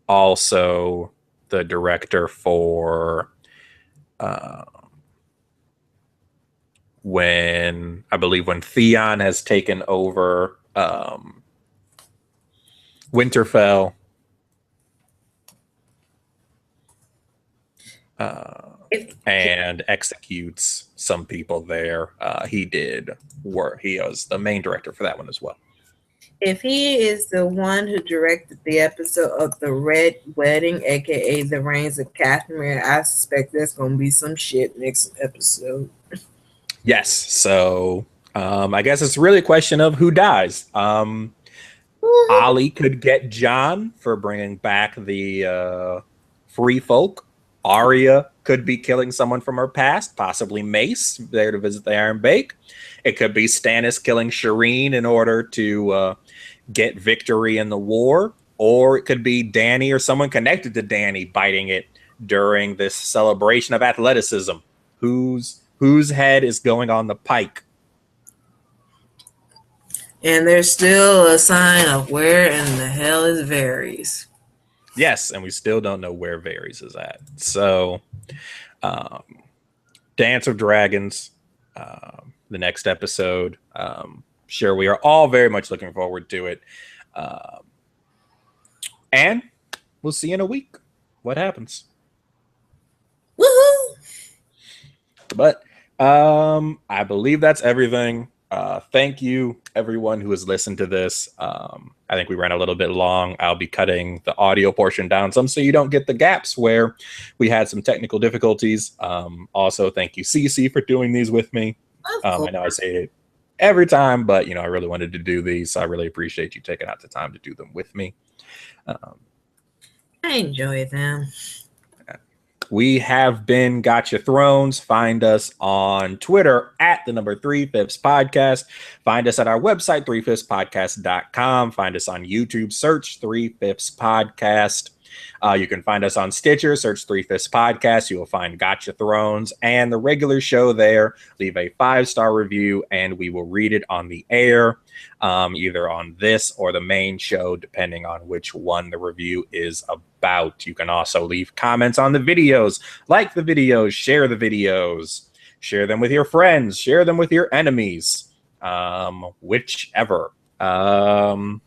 Also the director for when Theon has taken over Winterfell. And executes some people there. He did work. He was the main director for that one as well. If he is the one who directed the episode of The Red Wedding, aka The Reigns of Castamere, I suspect there's going to be some shit next episode. Yes. So I guess it's really a question of who dies. Ollie could get John for bringing back the free folk. Arya could be killing someone from her past, possibly Mace, there to visit the Iron Bake. It could be Stannis killing Shireen in order to get victory in the war. Or it could be Dany or someone connected to Dany biting it during this celebration of athleticism. Whose head is going on the pike? And there's still a sign of where in the hell is Varys. Yes, and we still don't know where Varys is at. So, um, Dance of Dragons, the next episode. Sure, we are all very much looking forward to it. And we'll see in a week what happens. Woohoo! But I believe that's everything. Thank you, everyone who has listened to this. I think we ran a little bit long. I'll be cutting the audio portion down some so you don't get the gaps where we had some technical difficulties. Also, thank you, Cece, for doing these with me. I know I say it every time, but I really wanted to do these, so I really appreciate you taking out the time to do them with me. I enjoy them. We have been Gotcha Thrones. Find us on Twitter at the number 3 Fifs Podcast. Find us at our website, 3fifspodcast.com. Find us on YouTube, search 3 Fifs Podcast. You can find us on Stitcher, search 3 Fifs Podcast. You will find Gotcha Thrones and the regular show there. Leave a 5-star review and we will read it on the air, either on this or the main show, depending on which one the review is about. You can also leave comments on the videos, like the videos, share the videos, share them with your friends, share them with your enemies, whichever. I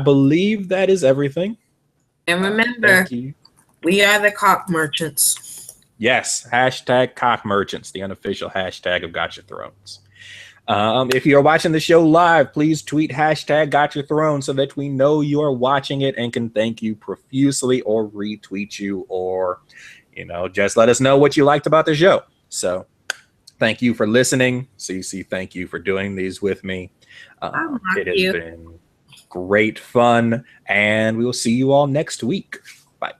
believe that is everything. And remember, we are the cock merchants. Yes, hashtag cock merchants, the unofficial hashtag of Gotcha Thrones. If you're watching the show live, please tweet hashtag Gotcha Thrones so that we know you are watching it and can thank you profusely or retweet you or, just let us know what you liked about the show. So thank you for listening. Cece, thank you for doing these with me. It has been great fun, and we will see you all next week. Bye.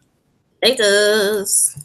Laters.